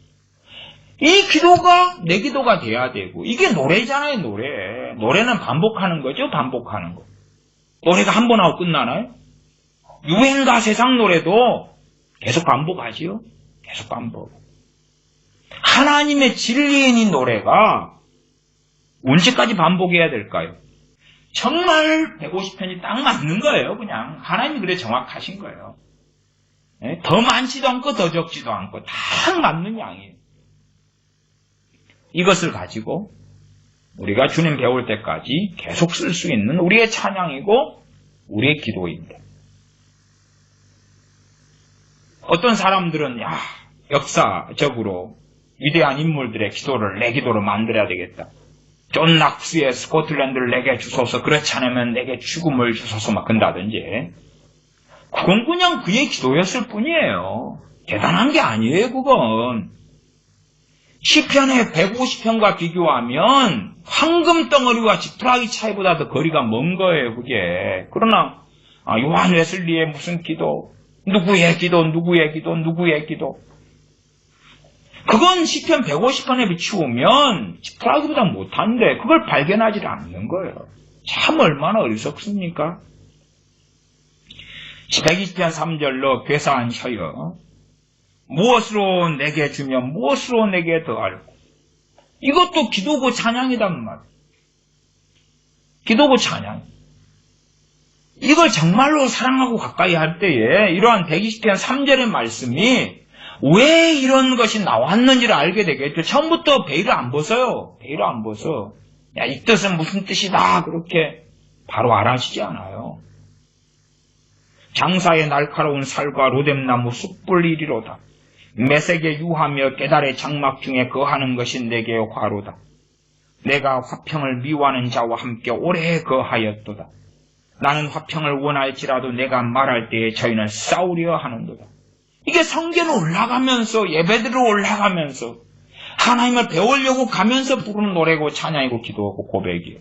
이 기도가 내 기도가 돼야 되고 이게 노래잖아요. 노래는 반복하는 거죠. 반복하는 거. 노래가 한 번 하고 끝나나요? 유행가 세상 노래도 계속 반복하지요. 계속 반복. 하나님의 진리인 이 노래가 언제까지 반복해야 될까요? 정말 150편이 딱 맞는 거예요. 그냥 하나님이 그래 정확하신 거예요. 더 많지도 않고 더 적지도 않고 딱 맞는 양이에요. 이것을 가지고 우리가 주님 배울 때까지 계속 쓸 수 있는 우리의 찬양이고 우리의 기도입니다. 어떤 사람들은 역사적으로 위대한 인물들의 기도를 내 기도로 만들어야 되겠다. 존 낙스의 스코틀랜드를 내게 주소서, 그렇지 않으면 내게 죽음을 주소서 막 그런다든지. 그건 그냥 그의 기도였을 뿐이에요. 대단한 게 아니에요. 그건 시편의 150편과 비교하면 황금 덩어리와 지푸라기 차이보다 더 거리가 먼 거예요. 그게. 그러나 요한 웨슬리의 무슨 기도, 누구의 기도 그건 시편 150편에 비추면 지푸라기보다 못한데 그걸 발견하지 않는 거예요. 참 얼마나 어리석습니까? 120편 3절로 괴사한 혀여 무엇으로 내게 주면 무엇으로 내게 더할고. 이것도 기도고 찬양이단 말이에요. 기도고 찬양. 이걸 정말로 사랑하고 가까이 할 때에 이러한 120편 3절의 말씀이 왜 이런 것이 나왔는지를 알게 되겠죠. 처음부터 베일을 안 벗어요. 베일을 안 벗어. 이 뜻은 무슨 뜻이다 그렇게 바로 알아지지 않아요. 장사의 날카로운 살과 로뎀나무 숯불 이리로다. 메색에 유하며 깨달의 장막 중에 거하는 것이 내게 화로다. 내가 화평을 미워하는 자와 함께 오래 거하였도다. 나는 화평을 원할지라도 내가 말할 때에 저희는 싸우려 하는도다. 이게 성전 올라가면서 예배드리러 올라가면서 하나님을 배우려고 가면서 부르는 노래고 찬양이고 기도하고 고백이에요.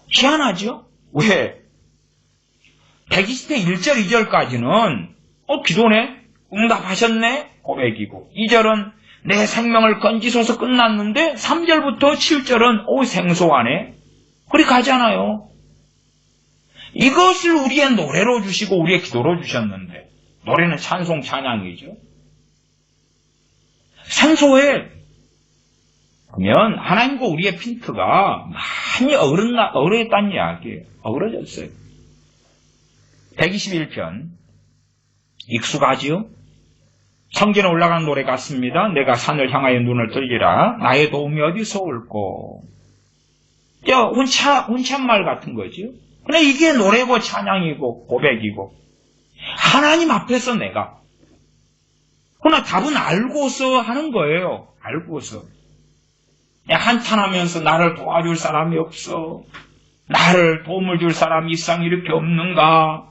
희한하죠? 왜? 120편 1절 2절까지는 기도네? 응답하셨네? 고백이고 2절은 내 생명을 건지소서 끝났는데 3절부터 7절은 생소하네? 그리 가잖아요. 이것을 우리의 노래로 주시고 우리의 기도로 주셨는데 노래는 찬송 찬양이죠. 생소해. 그러면 하나님과 우리의 핀트가 많이 어그러졌다는 이야기예요. 어그러졌어요. 121편 익숙하지요? 성전에 올라간 노래 같습니다. 내가 산을 향하여 눈을 들리라. 나의 도움이 어디서 올꼬. 혼잣말 같은 거죠. 근데 이게 노래고 찬양이고 고백이고 하나님 앞에서 내가 그러나 답은 알고서 하는 거예요. 알고서 한탄하면서 나를 도와줄 사람이 없어. 나를 도움을 줄 사람이 이 세상에 이렇게 없는가.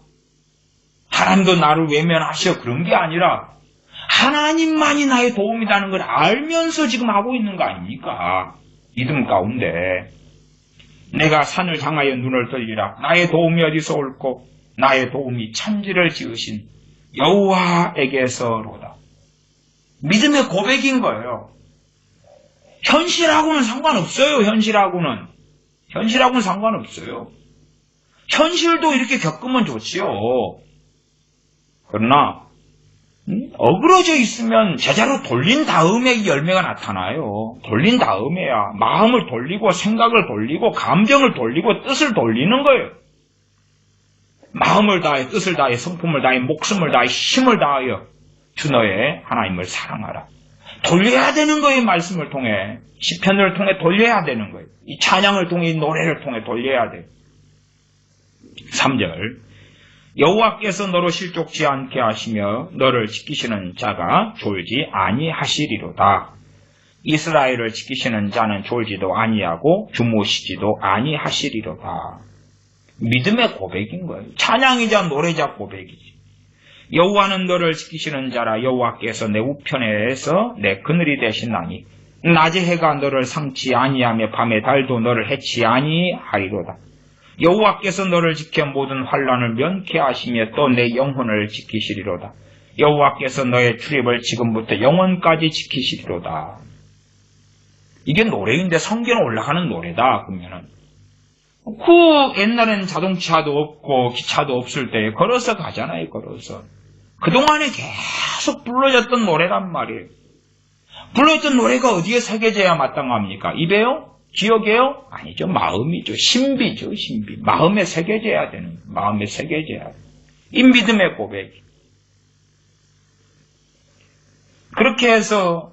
하나님도 나를 외면하셔. 그런 게 아니라 하나님만이 나의 도움이라는 걸 알면서 지금 하고 있는 거 아닙니까? 믿음 가운데 내가 산을 향하여 눈을 들리라. 나의 도움이 어디서 올꼬. 나의 도움이 천지를 지으신 여호와에게서로다. 믿음의 고백인 거예요. 현실하고는 상관없어요. 현실하고는 상관없어요. 현실도 이렇게 겪으면 좋지요. 그러나 어그러져 있으면 제자로 돌린 다음에 이 열매가 나타나요. 돌린 다음에야 마음을 돌리고 생각을 돌리고 감정을 돌리고 뜻을 돌리는 거예요. 마음을 다해 뜻을 다해 성품을 다해 목숨을 다해 힘을 다하여 주 너의 하나님을 사랑하라. 돌려야 되는 거예요. 말씀을 통해 시편을 통해 돌려야 되는 거예요. 이 찬양을 통해 이 노래를 통해 돌려야 돼요. 3절 여호와께서 너로 실족지 않게 하시며 너를 지키시는 자가 졸지 아니하시리로다. 이스라엘을 지키시는 자는 졸지도 아니하고 주무시지도 아니하시리로다. 믿음의 고백인 거예요. 찬양이자 노래자 고백이지. 여호와는 너를 지키시는 자라. 여호와께서 내 우편에서 내 그늘이 되시나니 낮에 해가 너를 상치 아니하며 밤에 달도 너를 해치 아니하리로다. 여호와께서 너를 지켜 모든 환난을 면케하시며 또 내 영혼을 지키시리로다. 여호와께서 너의 출입을 지금부터 영원까지 지키시리로다. 이게 노래인데 성경에 올라가는 노래다. 그러면은 옛날에는 자동차도 없고 기차도 없을 때 걸어서 가잖아요. 걸어서. 그동안에 계속 불러졌던 노래란 말이에요. 불러졌던 노래가 어디에 새겨져야 마땅합니까? 입에요? 기억에요? 아니죠. 마음이죠. 신비죠. 신비. 마음에 새겨져야 되는 거예요. 마음에 새겨져야 돼요. 이 믿음의 고백. 그렇게 해서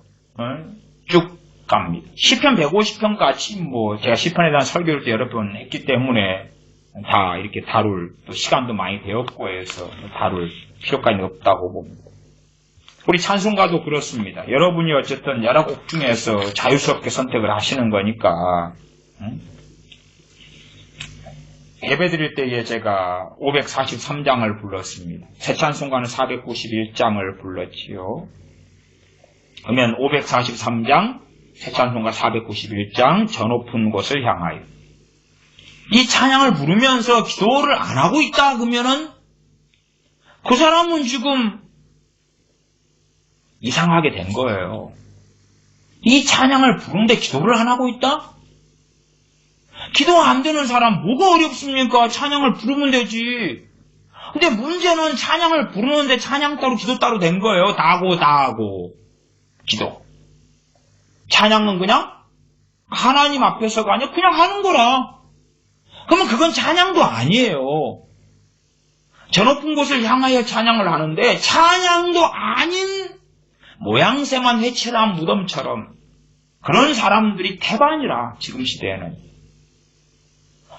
쭉 갑니다. 시편 150편 같이 제가 시편에 대한 설교를 또 여러 번 했기 때문에 다 이렇게 다룰 또 시간도 많이 되었고 해서 다룰 필요까지 없다고 봅니다. 우리 찬송가도 그렇습니다. 여러분이 어쨌든 여러 곡 중에서 자유스럽게 선택을 하시는 거니까 예배 드릴 때에 제가 543장을 불렀습니다. 새 찬송가는 491장을 불렀지요. 그러면 543장, 새 찬송가 491장, 저 높은 곳을 향하여. 이 찬양을 부르면서 기도를 안 하고 있다 그러면은 그 사람은 지금 이상하게 된 거예요. 이 찬양을 부르는데 기도를 안 하고 있다? 기도 안 되는 사람 뭐가 어렵습니까? 찬양을 부르면 되지. 근데 문제는 찬양을 부르는데 찬양 따로 기도 따로 된 거예요. 다 하고 기도. 찬양은 그냥 하나님 앞에서가 아니라 그냥 하는 거라. 그러면 그건 찬양도 아니에요. 저 높은 곳을 향하여 찬양을 하는데 찬양도 아닌 모양새만 회칠한 무덤처럼 그런 사람들이 태반이라. 지금 시대에는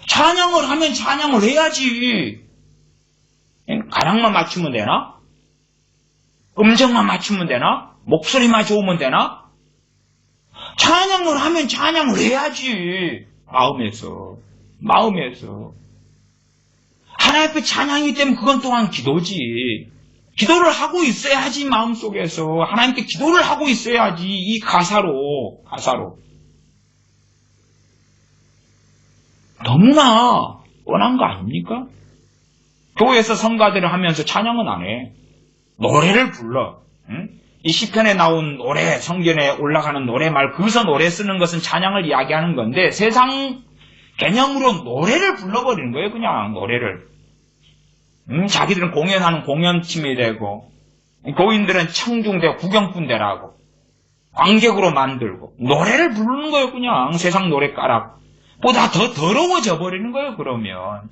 찬양을 하면 찬양을 해야지. 가락만 맞추면 되나? 음정만 맞추면 되나? 목소리만 좋으면 되나? 찬양을 하면 찬양을 해야지. 마음에서 하나님 앞에 찬양이기 때문에 그건 또한 기도지. 기도를 하고 있어야지. 마음속에서 하나님께 기도를 하고 있어야지. 이 가사로 너무나 뻔한 거 아닙니까? 교회에서 성가대를 하면서 찬양은 안 해. 노래를 불러. 응? 이 시편에 나온 노래, 성경에 올라가는 노래말, 거기서 노래 쓰는 것은 찬양을 이야기하는 건데 세상 개념으로 노래를 불러버리는 거예요. 그냥 노래를. 자기들은 공연하는 공연팀이 되고 교인들은 청중대 구경꾼대라고 관객으로 만들고 노래를 부르는 거예요. 그냥 세상 노래가락보다 더 더러워져 버리는 거예요. 그러면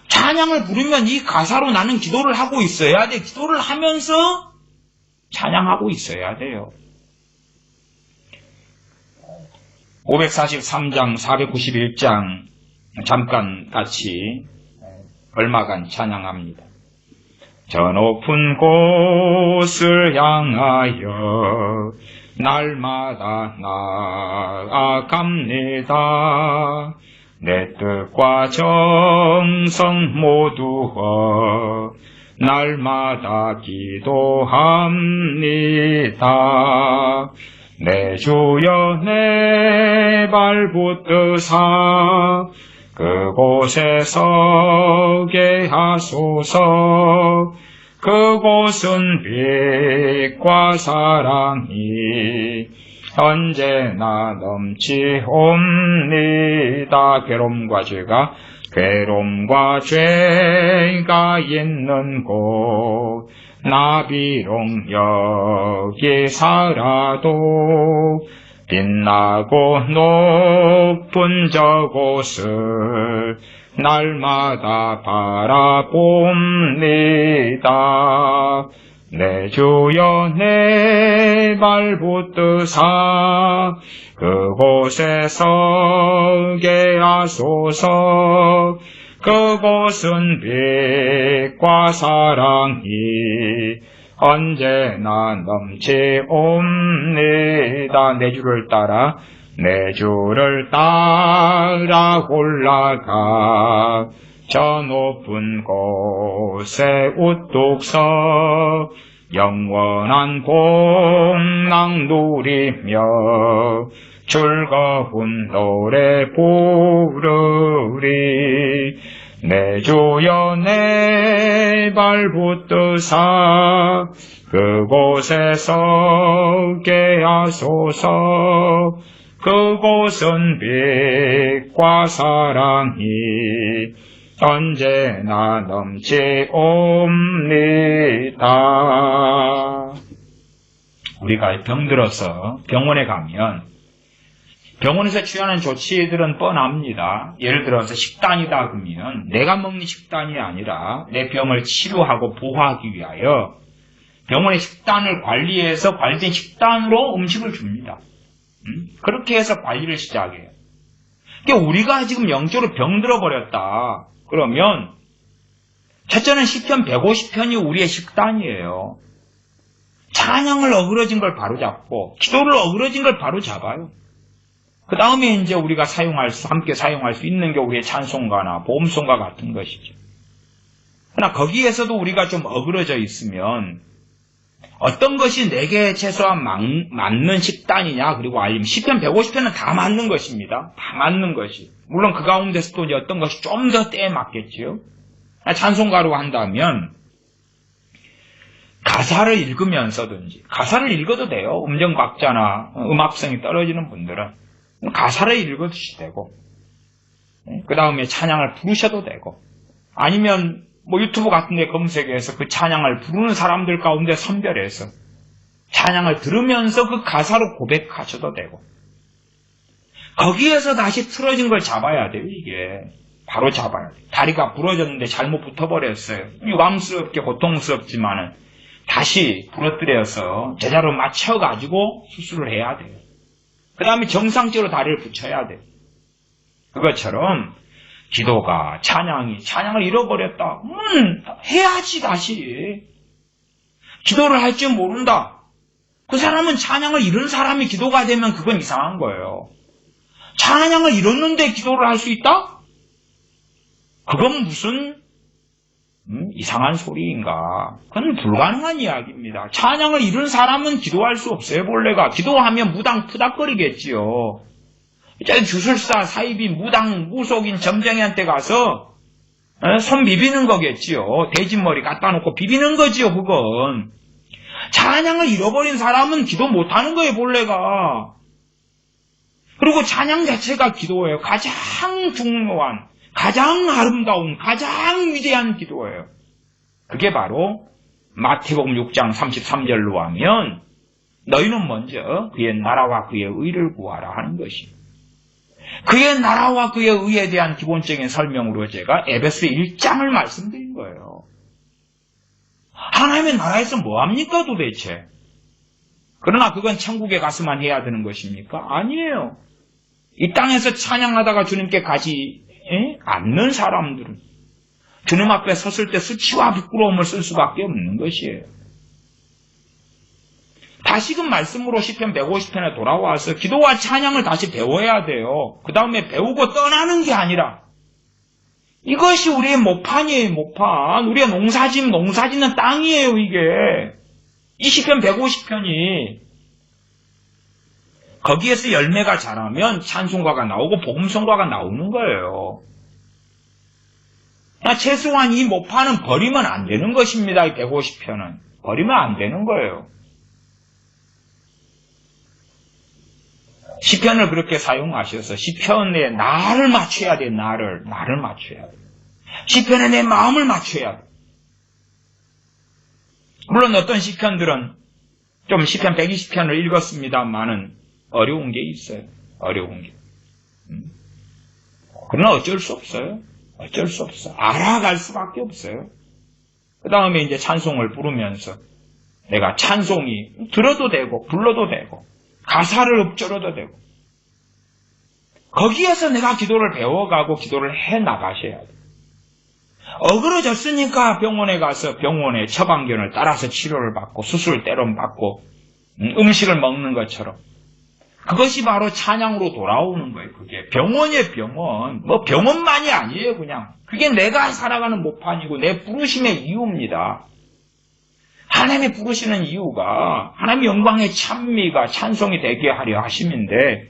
찬양을 부르면 이 가사로 나는 기도를 하고 있어야 돼. 기도를 하면서 찬양하고 있어야 돼요. 543장, 491장 잠깐 같이 얼마간 찬양합니다. 저 높은 곳을 향하여 날마다 나아갑니다. 내 뜻과 정성 모두어 날마다 기도합니다. 내 주여 내 발붙드사 그곳에 서게 하소서. 그곳은 빛과 사랑이 언제나 넘치옵니다. 괴로움과 죄가 있는 곳 나 비록 여기 살아도 빛나고 높은 저곳을 날마다 바라봅니다. 내 주여 내 발붙드사 그곳에 서게 하소서. 그곳은 빛과 사랑이 언제나 넘치옵니다. 내 주를 따라 내 주를 따라 올라가 저 높은 곳에 우뚝 서 영원한 복락 누리며 즐거운 노래 부르리. 내 주여 내 발 붙드사 그곳에 서게 하소서. 그곳은 빛과 사랑이 언제나 넘치옵니다. 우리가 병들어서 병원에 가면 병원에서 취하는 조치들은 뻔합니다. 예를 들어서 식단이다 그러면 내가 먹는 식단이 아니라 내 병을 치료하고 보호하기 위하여 병원의 식단을 관리해서 관리된 식단으로 음식을 줍니다. 그렇게 해서 관리를 시작해요. 그러니까 우리가 지금 영적으로 병들어 버렸다. 그러면 첫째는 시편 150편이 우리의 식단이에요. 찬양을 어그러진 걸 바로잡고 기도를 어그러진 걸 바로잡아요. 그 다음에 이제 우리가 함께 사용할 수 있는 게 우리의 찬송가나 보험송가 같은 것이죠. 그러나 거기에서도 우리가 좀 어그러져 있으면 어떤 것이 내게 최소한 맞는 식단이냐, 그리고 알림. 시편 150편은 다 맞는 것입니다. 다 맞는 것이. 물론 그 가운데서도 이제 어떤 것이 좀 더 때에 맞겠지요. 찬송가로 한다면 가사를 읽으면서든지, 가사를 읽어도 돼요. 음정박자나 음합성이 떨어지는 분들은 가사를 읽어도 되고, 그 다음에 찬양을 부르셔도 되고, 아니면 유튜브 같은 데 검색해서 그 찬양을 부르는 사람들 가운데 선별해서 찬양을 들으면서 그 가사로 고백하셔도 되고, 거기에서 다시 틀어진 걸 잡아야 돼요. 이게 바로 잡아야 돼요. 다리가 부러졌는데 잘못 붙어버렸어요. 유감스럽게 고통스럽지만은 다시 부러뜨려서 제자로 맞춰가지고 수술을 해야 돼요. 그 다음에 정상적으로 다리를 붙여야 돼요. 그것처럼 기도가, 찬양을 잃어버렸다. 해야지 다시. 기도를 할 줄 모른다. 그 사람은 찬양을 잃은 사람이 기도가 되면 그건 이상한 거예요. 찬양을 잃었는데 기도를 할 수 있다? 그건 무슨 이상한 소리인가. 그건 불가능한 이야기입니다. 찬양을 잃은 사람은 기도할 수 없어요. 본래가. 기도하면 무당 푸닥거리겠지요. 주술사, 사이비, 무당, 무속인 점쟁이한테 가서 손 비비는 거겠지요. 돼지머리 갖다 놓고 비비는 거지요. 그건. 찬양을 잃어버린 사람은 기도 못하는 거예요. 본래가. 그리고 찬양 자체가 기도예요. 가장 중요한, 가장 아름다운, 가장 위대한 기도예요. 그게 바로 마태복음 6장 33절로 하면 너희는 먼저 그의 나라와 그의 의를 구하라 하는 것입니다. 그의 나라와 그의 의에 대한 기본적인 설명으로 제가 에베소 1장을 말씀드린 거예요. 하나님의 나라에서 뭐합니까 도대체? 그러나 그건 천국에 가서만 해야 되는 것입니까? 아니에요. 이 땅에서 찬양하다가 주님께 가지 않는 사람들은 주님 앞에 섰을 때 수치와 부끄러움을 쓸 수밖에 없는 것이에요. 다시금 말씀으로 시편 150편에 돌아와서 기도와 찬양을 다시 배워야 돼요. 그 다음에 배우고 떠나는 게 아니라 이것이 우리의 모판이에요. 모판. 우리의 농사짓는 땅이에요. 이게 이 시편 150편이 거기에서 열매가 자라면 찬송가가 나오고 복음성가가 나오는 거예요. 최소한 이 모판은 버리면 안 되는 것입니다. 이 150편은 버리면 안 되는 거예요. 시편을 그렇게 사용하셔서 시편에 나를 맞춰야 돼. 나를 맞춰야 돼. 시편에 내 마음을 맞춰야 돼. 물론 어떤 시편들은 좀 시편 120편을 읽었습니다만은 어려운 게 있어요. 어려운 게. 그러나 어쩔 수 없어요. 어쩔 수 없어. 알아갈 수밖에 없어요. 그 다음에 이제 찬송을 부르면서 내가 찬송이 들어도 되고 불러도 되고 가사를 읊조려도 되고 거기에서 내가 기도를 배워가고 기도를 해 나가셔야 돼요. 어그러졌으니까 병원에 가서 병원의 처방견을 따라서 치료를 받고 수술 때론 받고 음식을 먹는 것처럼 그것이 바로 찬양으로 돌아오는 거예요. 그게 병원이에요. 병원. 뭐 병원만이 아니에요. 그냥 그게 내가 살아가는 모판이고 내 부르심의 이유입니다. 하나님이 부르시는 이유가 하나님의 영광의 찬미가 찬송이 되게 하려 하심인데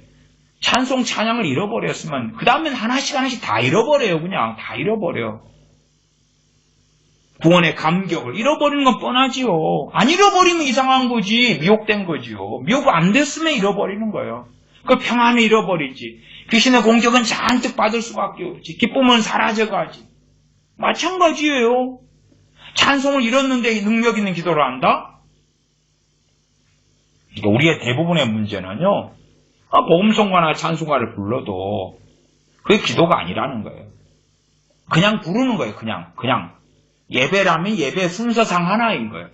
찬송 찬양을 잃어버렸으면 그 다음엔 하나씩 하나씩 다 잃어버려요. 그냥 다 잃어버려. 구원의 감격을 잃어버리는 건 뻔하지요. 안 잃어버리면 이상한 거지. 미혹된 거지요. 미혹 안 됐으면 잃어버리는 거예요. 그 평안을 잃어버리지. 귀신의 공격은 잔뜩 받을 수밖에 없지. 기쁨은 사라져가지. 마찬가지예요. 찬송을 잃었는데 능력 있는 기도를 한다? 그러니까 우리의 대부분의 문제는요. 복음송가나 찬송가를 불러도 그게 기도가 아니라는 거예요. 그냥 부르는 거예요. 그냥. 예배라면 예배 순서상 하나인 거예요.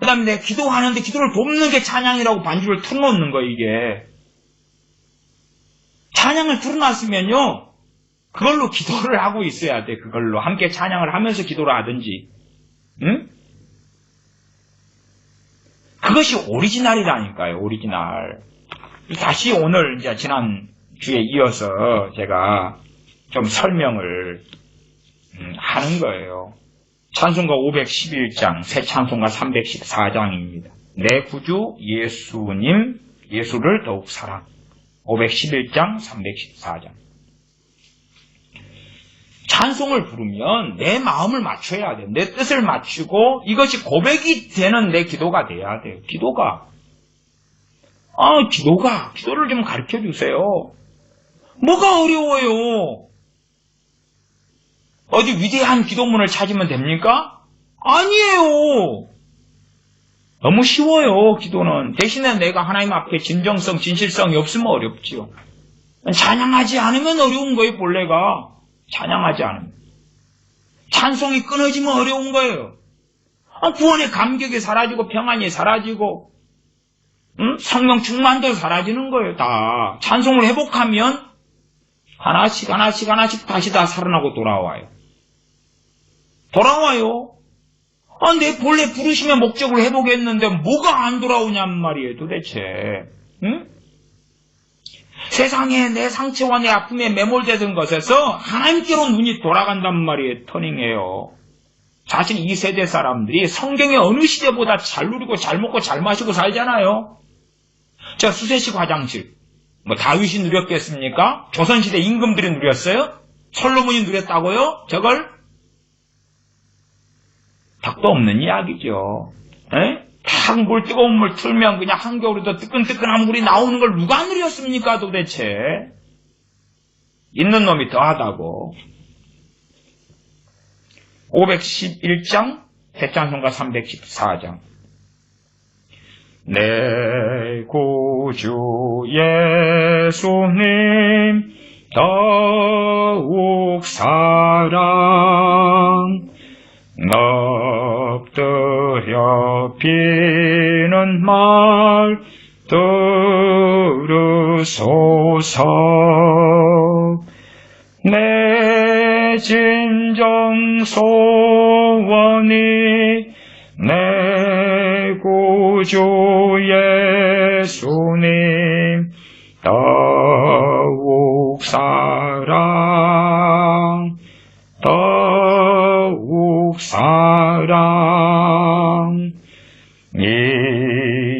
그 다음에 내가 기도하는데 기도를 돕는 게 찬양이라고 반주를 틀어놓는 거예요, 이게. 찬양을 틀어놨으면요, 그걸로 기도를 하고 있어야 돼, 그걸로. 함께 찬양을 하면서 기도를 하든지. 응? 그것이 오리지널이라니까요, 오리지널. 다시 오늘, 이제 지난 주에 이어서 제가 좀 설명을 하는 거예요. 찬송가 511장, 새 찬송가 314장입니다. 내 구주 예수님, 예수를 더욱 사랑. 511장, 314장. 찬송을 부르면 내 마음을 맞춰야 돼요. 내 뜻을 맞추고 이것이 고백이 되는 내 기도가 돼야 돼요. 기도를 좀 가르쳐 주세요. 뭐가 어려워요? 어디 위대한 기도문을 찾으면 됩니까? 아니에요. 너무 쉬워요, 기도는. 대신에 내가 하나님 앞에 진정성, 진실성이 없으면 어렵지요. 찬양하지 않으면 어려운 거예요, 본래가. 찬양하지 않으면. 찬송이 끊어지면 어려운 거예요. 구원의 감격이 사라지고 평안이 사라지고 성령 충만도 사라지는 거예요, 다. 찬송을 회복하면 하나씩 다시 다 살아나고 돌아와요. 내 본래 부르심의 목적을 회복했는데 뭐가 안 돌아오냔 말이에요, 도대체. 응? 세상에 내 상처와 내 아픔에 매몰되던 것에서 하나님께로 눈이 돌아간단 말이에요, 터닝해요. 사실 이 세대 사람들이 성경의 어느 시대보다 잘 누리고 잘 먹고 잘 마시고 살잖아요. 자, 수세식 화장실. 다윗이 누렸겠습니까? 조선시대 임금들이 누렸어요? 솔로몬이 누렸다고요? 저걸? 닭도 없는 이야기죠. 탁 뜨거운 물 틀면 그냥 한겨울에도 뜨끈뜨끈한 물이 나오는 걸 누가 누렸습니까, 도대체? 있는 놈이 더하다고. 511장, 대찬송가 314장. 내 구주 예수님 더욱 사랑 엎드려 비는 말 들으소서 내 진정 소원이 내 구주 예수님 더욱 사랑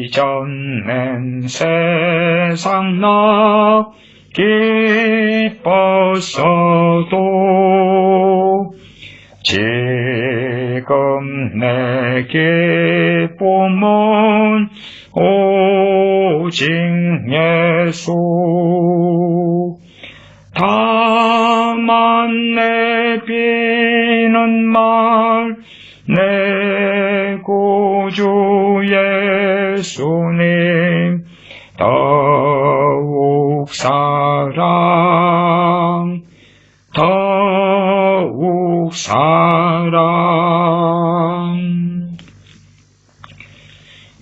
이전엔 세상 나 기뻤어도 지금 내 기쁨은 오직 예수 다만 내 비는 말 내 구주 예수님 더욱 사랑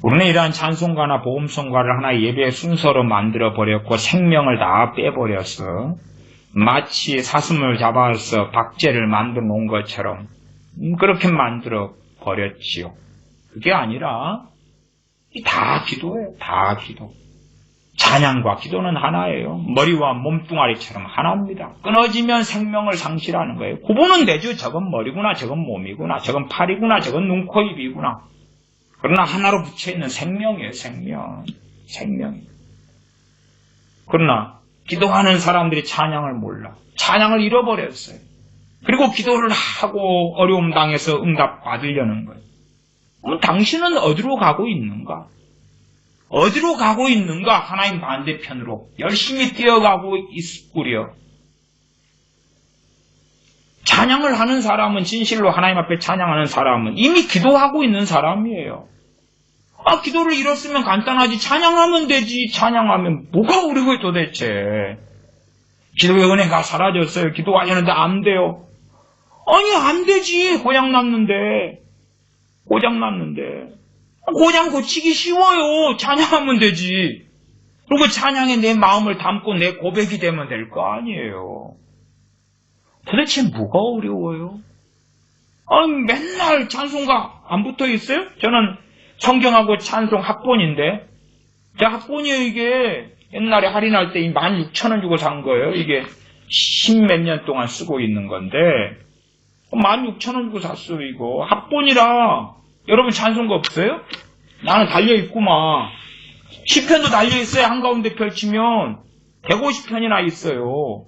우리는 이러한 찬송가나 복음송가를 하나의 예배의 순서로 만들어버렸고 생명을 다 빼버려서 마치 사슴을 잡아서 박제를 만들어 놓은 것처럼 그렇게 만들어 버렸지요. 그게 아니라 다 기도예요. 다 기도. 찬양과 기도는 하나예요. 머리와 몸뚱아리처럼 하나입니다. 끊어지면 생명을 상실하는 거예요. 구분은 되죠. 저건 머리구나, 저건 몸이구나, 저건 팔이구나, 저건 눈, 코, 입이구나. 그러나 하나로 붙여있는 생명이에요. 생명. 그러나 기도하는 사람들이 찬양을 몰라. 찬양을 잃어버렸어요. 그리고 기도를 하고 어려움 당해서 응답 받으려는 거예요. 그럼 당신은 어디로 가고 있는가? 어디로 가고 있는가? 하나님 반대편으로 열심히 뛰어가고 있구려. 찬양을 하는 사람은, 진실로 하나님 앞에 찬양하는 사람은 이미 기도하고 있는 사람이에요. 기도를 잃었으면 간단하지. 찬양하면 되지. 찬양하면 뭐가 어려워요 도대체. 기도의 은혜가 사라졌어요. 기도하려는데 안 돼요. 아니 안 되지. 고장났는데. 고장 고치기 쉬워요. 찬양하면 되지. 그리고 찬양에 내 마음을 담고 내 고백이 되면 될 거 아니에요. 도대체 뭐가 어려워요? 맨날 찬송가 안 붙어 있어요? 저는 성경하고 찬송 학본인데, 제 학본이에요, 이게. 옛날에 할인할 때 16,000원 주고 산 거예요. 이게 10몇 년 동안 쓰고 있는 건데, 16,000원 주고 샀어요, 이거. 학본이라. 여러분 찬송가 없어요? 나는 달려있구만. 시편도 달려있어요. 한가운데 펼치면 150편이나 있어요.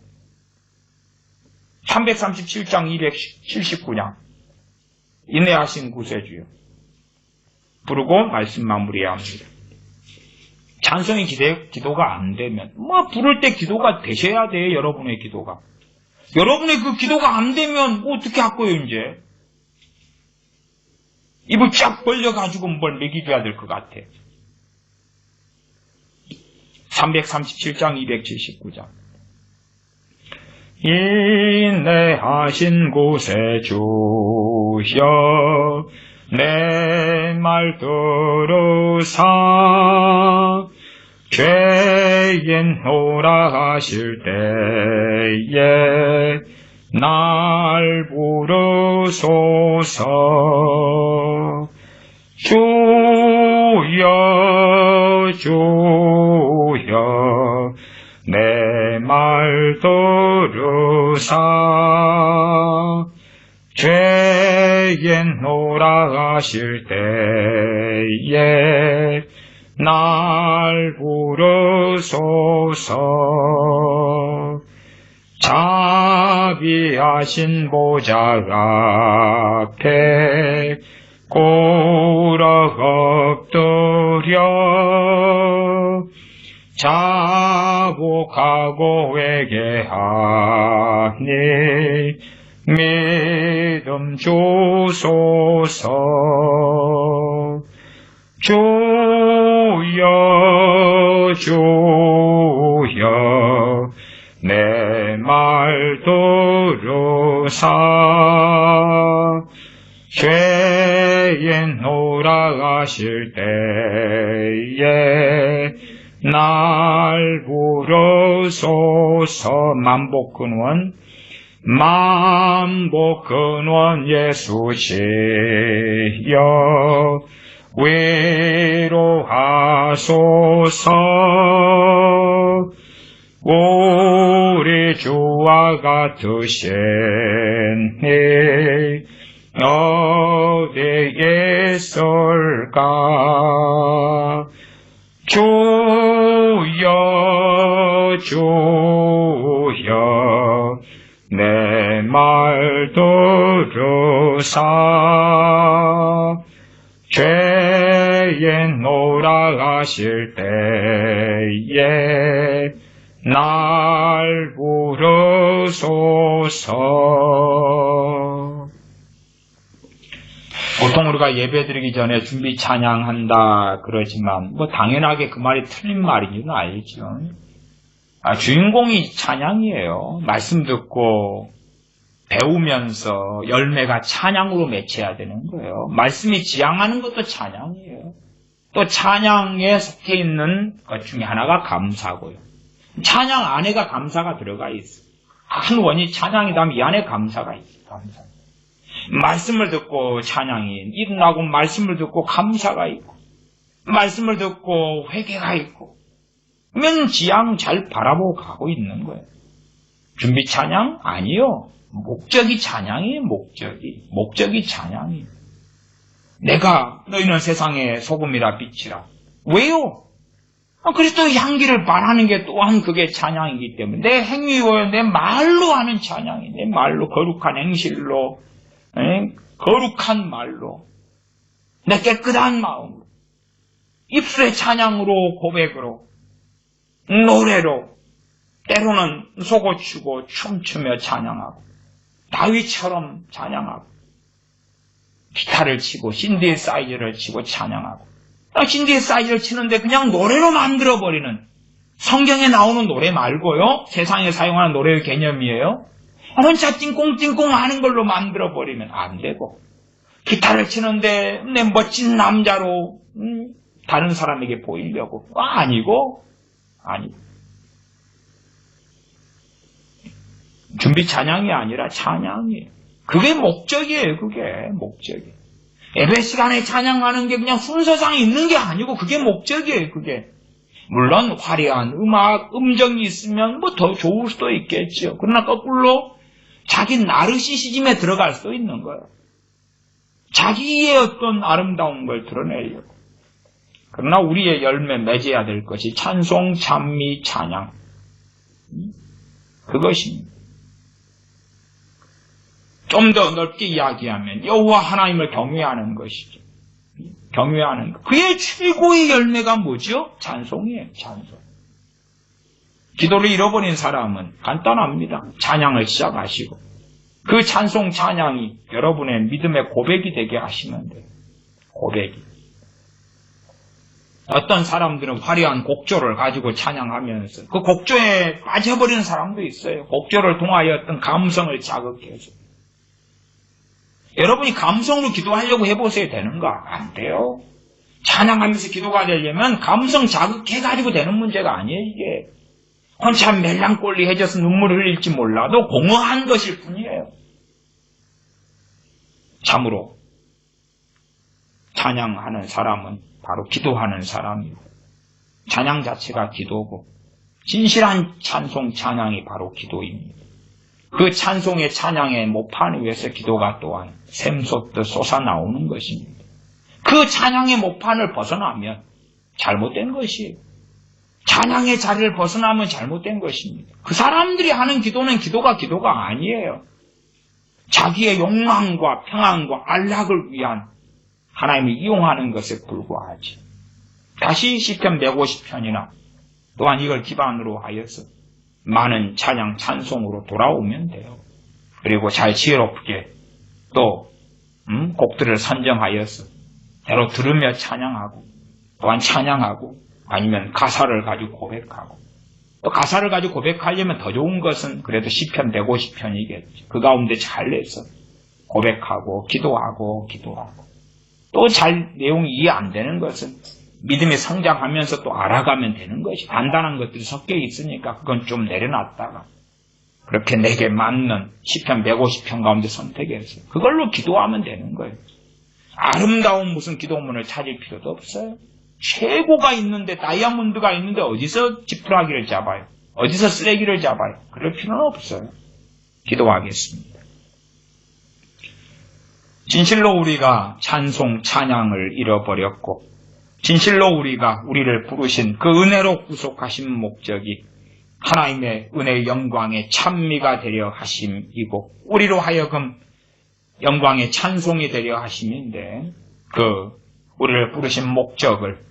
337장 279장. 인내하신 구세주요. 부르고 말씀 마무리해야 합니다. 찬송이 기도가 안 되면, 부를 때 기도가 되셔야 돼요, 여러분의 기도가. 여러분의 그 기도가 안 되면 어떻게 할 거예요, 이제? 입을 쫙 벌려가지고 뭘 먹이줘야 될 것 같아. 337장 279장. 인내하신 구세주여 내 말 들으사 죄인노라 하실 때에 날 부르소서. 주여 주여 내 말 들으사 죄인노라 하실 때에 날 부르소서. 자비하신 보좌 앞에 꿇어 엎드려 자복하고 회개하니 믿음 주소서. 주여 주여 내 말 들으사 죄인노라 하실 때에 날 부르소서. 만복근원 예수시여 위로하소서. 우리 주와 같으신 이 어디에 있을까. 주여 주여 내 말 들으사 죄인노라 하실 때에 날 부르소서. 보통 우리가 예배드리기 전에 준비 찬양한다 그러지만 당연하게 그 말이 틀린 말인 줄 알죠. 주인공이 찬양이에요. 말씀 듣고 배우면서 열매가 찬양으로 맺혀야 되는 거예요. 말씀이 지향하는 것도 찬양이에요. 또 찬양에 속해 있는 것 중에 하나가 감사고요. 찬양 안에가 감사가 들어가 있어요. 한 원이 찬양이다. 이 안에 감사가 있어요. 감사. 말씀을 듣고 찬양이 일어나고, 말씀을 듣고 감사가 있고, 말씀을 듣고 회개가 있고, 그러면 지향 잘 바라보고 가고 있는 거예요. 준비 찬양? 아니요. 목적이 찬양이에요. 목적이 찬양이에요. 내가 너희는 세상의 소금이라 빛이라. 왜요? 그리스도의 향기를 말하는 게 또한 그게 찬양이기 때문에 내 행위로 내 말로 하는 찬양이, 내 말로 거룩한 행실로, 거룩한 말로, 내 깨끗한 마음으로, 입술의 찬양으로, 고백으로, 노래로, 때로는 속어추고 춤추며 찬양하고, 다윗처럼 찬양하고, 기타를 치고 신디사이저를 치고 찬양하고, 신디사이저를 치는데 그냥 노래로 만들어버리는, 성경에 나오는 노래 말고요, 세상에 사용하는 노래의 개념이에요. 혼자 띵꽁띵꽁 하는 걸로 만들어버리면 안 되고, 기타를 치는데 내 멋진 남자로 다른 사람에게 보이려고, 아니고 준비 찬양이 아니라 찬양이에요. 그게 목적이에요. 그게 목적이에요. 예배 시간에 찬양하는 게 그냥 순서상 있는 게 아니고 그게 목적이에요. 그게. 물론 화려한 음악, 음정이 있으면 뭐 더 좋을 수도 있겠죠. 그러나 거꾸로 자기 나르시시즘에 들어갈 수도 있는 거예요. 자기의 어떤 아름다운 걸 드러내려고. 그러나 우리의 열매 맺어야 될 것이 찬송, 찬미, 찬양. 그것입니다. 좀 더 넓게 이야기하면 여호와 하나님을 경외하는 것이죠. 경외하는 것. 그의 최고의 열매가 뭐죠? 찬송이에요. 찬송. 기도를 잃어버린 사람은 간단합니다. 찬양을 시작하시고 그 찬송 찬양이 여러분의 믿음의 고백이 되게 하시면 돼요. 고백이. 어떤 사람들은 화려한 곡조를 가지고 찬양하면서 그 곡조에 빠져버리는 사람도 있어요. 곡조를 통하여 어떤 감성을 자극해서. 여러분이 감성으로 기도하려고 해보세요. 되는가? 안 돼요. 찬양하면서 기도가 되려면 감성 자극해가지고 되는 문제가 아니에요. 이게 혼자 멜랑꼴리해져서 눈물을 흘릴지 몰라도 공허한 것일 뿐이에요. 참으로 찬양하는 사람은 바로 기도하는 사람이고, 찬양 자체가 기도고, 진실한 찬송 찬양이 바로 기도입니다. 그 찬송의 찬양의 모판 위에서 기도가 또한 샘솟듯 솟아나오는 것입니다. 그 찬양의 모판을 벗어나면 잘못된 것이에요. 찬양의 자리를 벗어나면 잘못된 것입니다. 그 사람들이 하는 기도는 기도가 아니에요. 자기의 욕망과 평안과 안락을 위한 하나님이 이용하는 것에 불과하지. 다시 시편 150편이나 또한 이걸 기반으로 하여서 많은 찬양 찬송으로 돌아오면 돼요. 그리고 잘 지혜롭게 또 곡들을 선정하여서 대로 들으며 찬양하고 또한 찬양하고 아니면 가사를 가지고 고백하고, 또 가사를 가지고 고백하려면 더 좋은 것은 그래도 시편 150편이겠죠. 그 가운데 잘 내서 고백하고 기도하고 또 잘 내용이 이해 안 되는 것은 믿음이 성장하면서 또 알아가면 되는 것이, 단단한 것들이 섞여 있으니까 그건 좀 내려놨다가 그렇게 내게 맞는 시편 150편 가운데 선택해서 그걸로 기도하면 되는 거예요. 아름다운 무슨 기도문을 찾을 필요도 없어요. 최고가 있는데, 다이아몬드가 있는데 어디서 지푸라기를 잡아요? 어디서 쓰레기를 잡아요? 그럴 필요는 없어요. 기도하겠습니다. 진실로 우리가 찬송, 찬양을 잃어버렸고, 진실로 우리가 우리를 부르신 그 은혜로 구속하신 목적이 하나님의 은혜의 영광의 찬미가 되려 하심이고, 우리로 하여금 영광의 찬송이 되려 하심인데, 우리를 부르신 목적을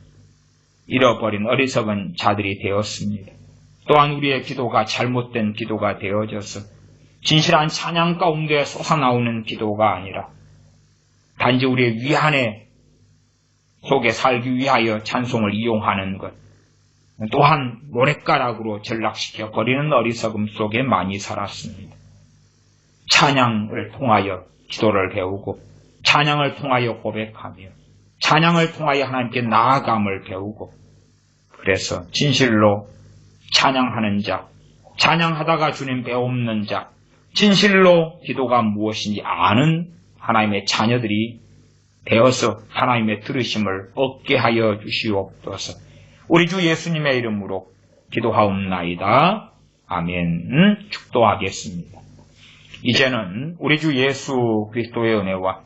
잃어버린 어리석은 자들이 되었습니다. 또한 우리의 기도가 잘못된 기도가 되어져서 진실한 찬양 가운데 솟아나오는 기도가 아니라 단지 우리의 위안의 속에 살기 위하여 찬송을 이용하는 것, 또한 노랫가락으로 전락시켜 버리는 어리석음 속에 많이 살았습니다. 찬양을 통하여 기도를 배우고, 찬양을 통하여 고백하며, 찬양을 통하여 하나님께 나아감을 배우고, 그래서 진실로 찬양하는 자, 찬양하다가 주님 배움는 자, 진실로 기도가 무엇인지 아는 하나님의 자녀들이 되어서 하나님의 들으심을 얻게 하여 주시옵소서. 우리 주 예수님의 이름으로 기도하옵나이다. 아멘. 축도하겠습니다. 이제는 우리 주 예수 그리스도의 은혜와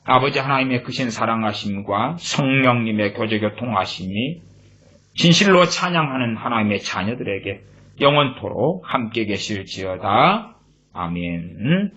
아버지 하나님의 크신 사랑하심과 성령님의 교제교통하심이 진실로 찬양하는 하나님의 자녀들에게 영원토록 함께 계실지어다. 아멘.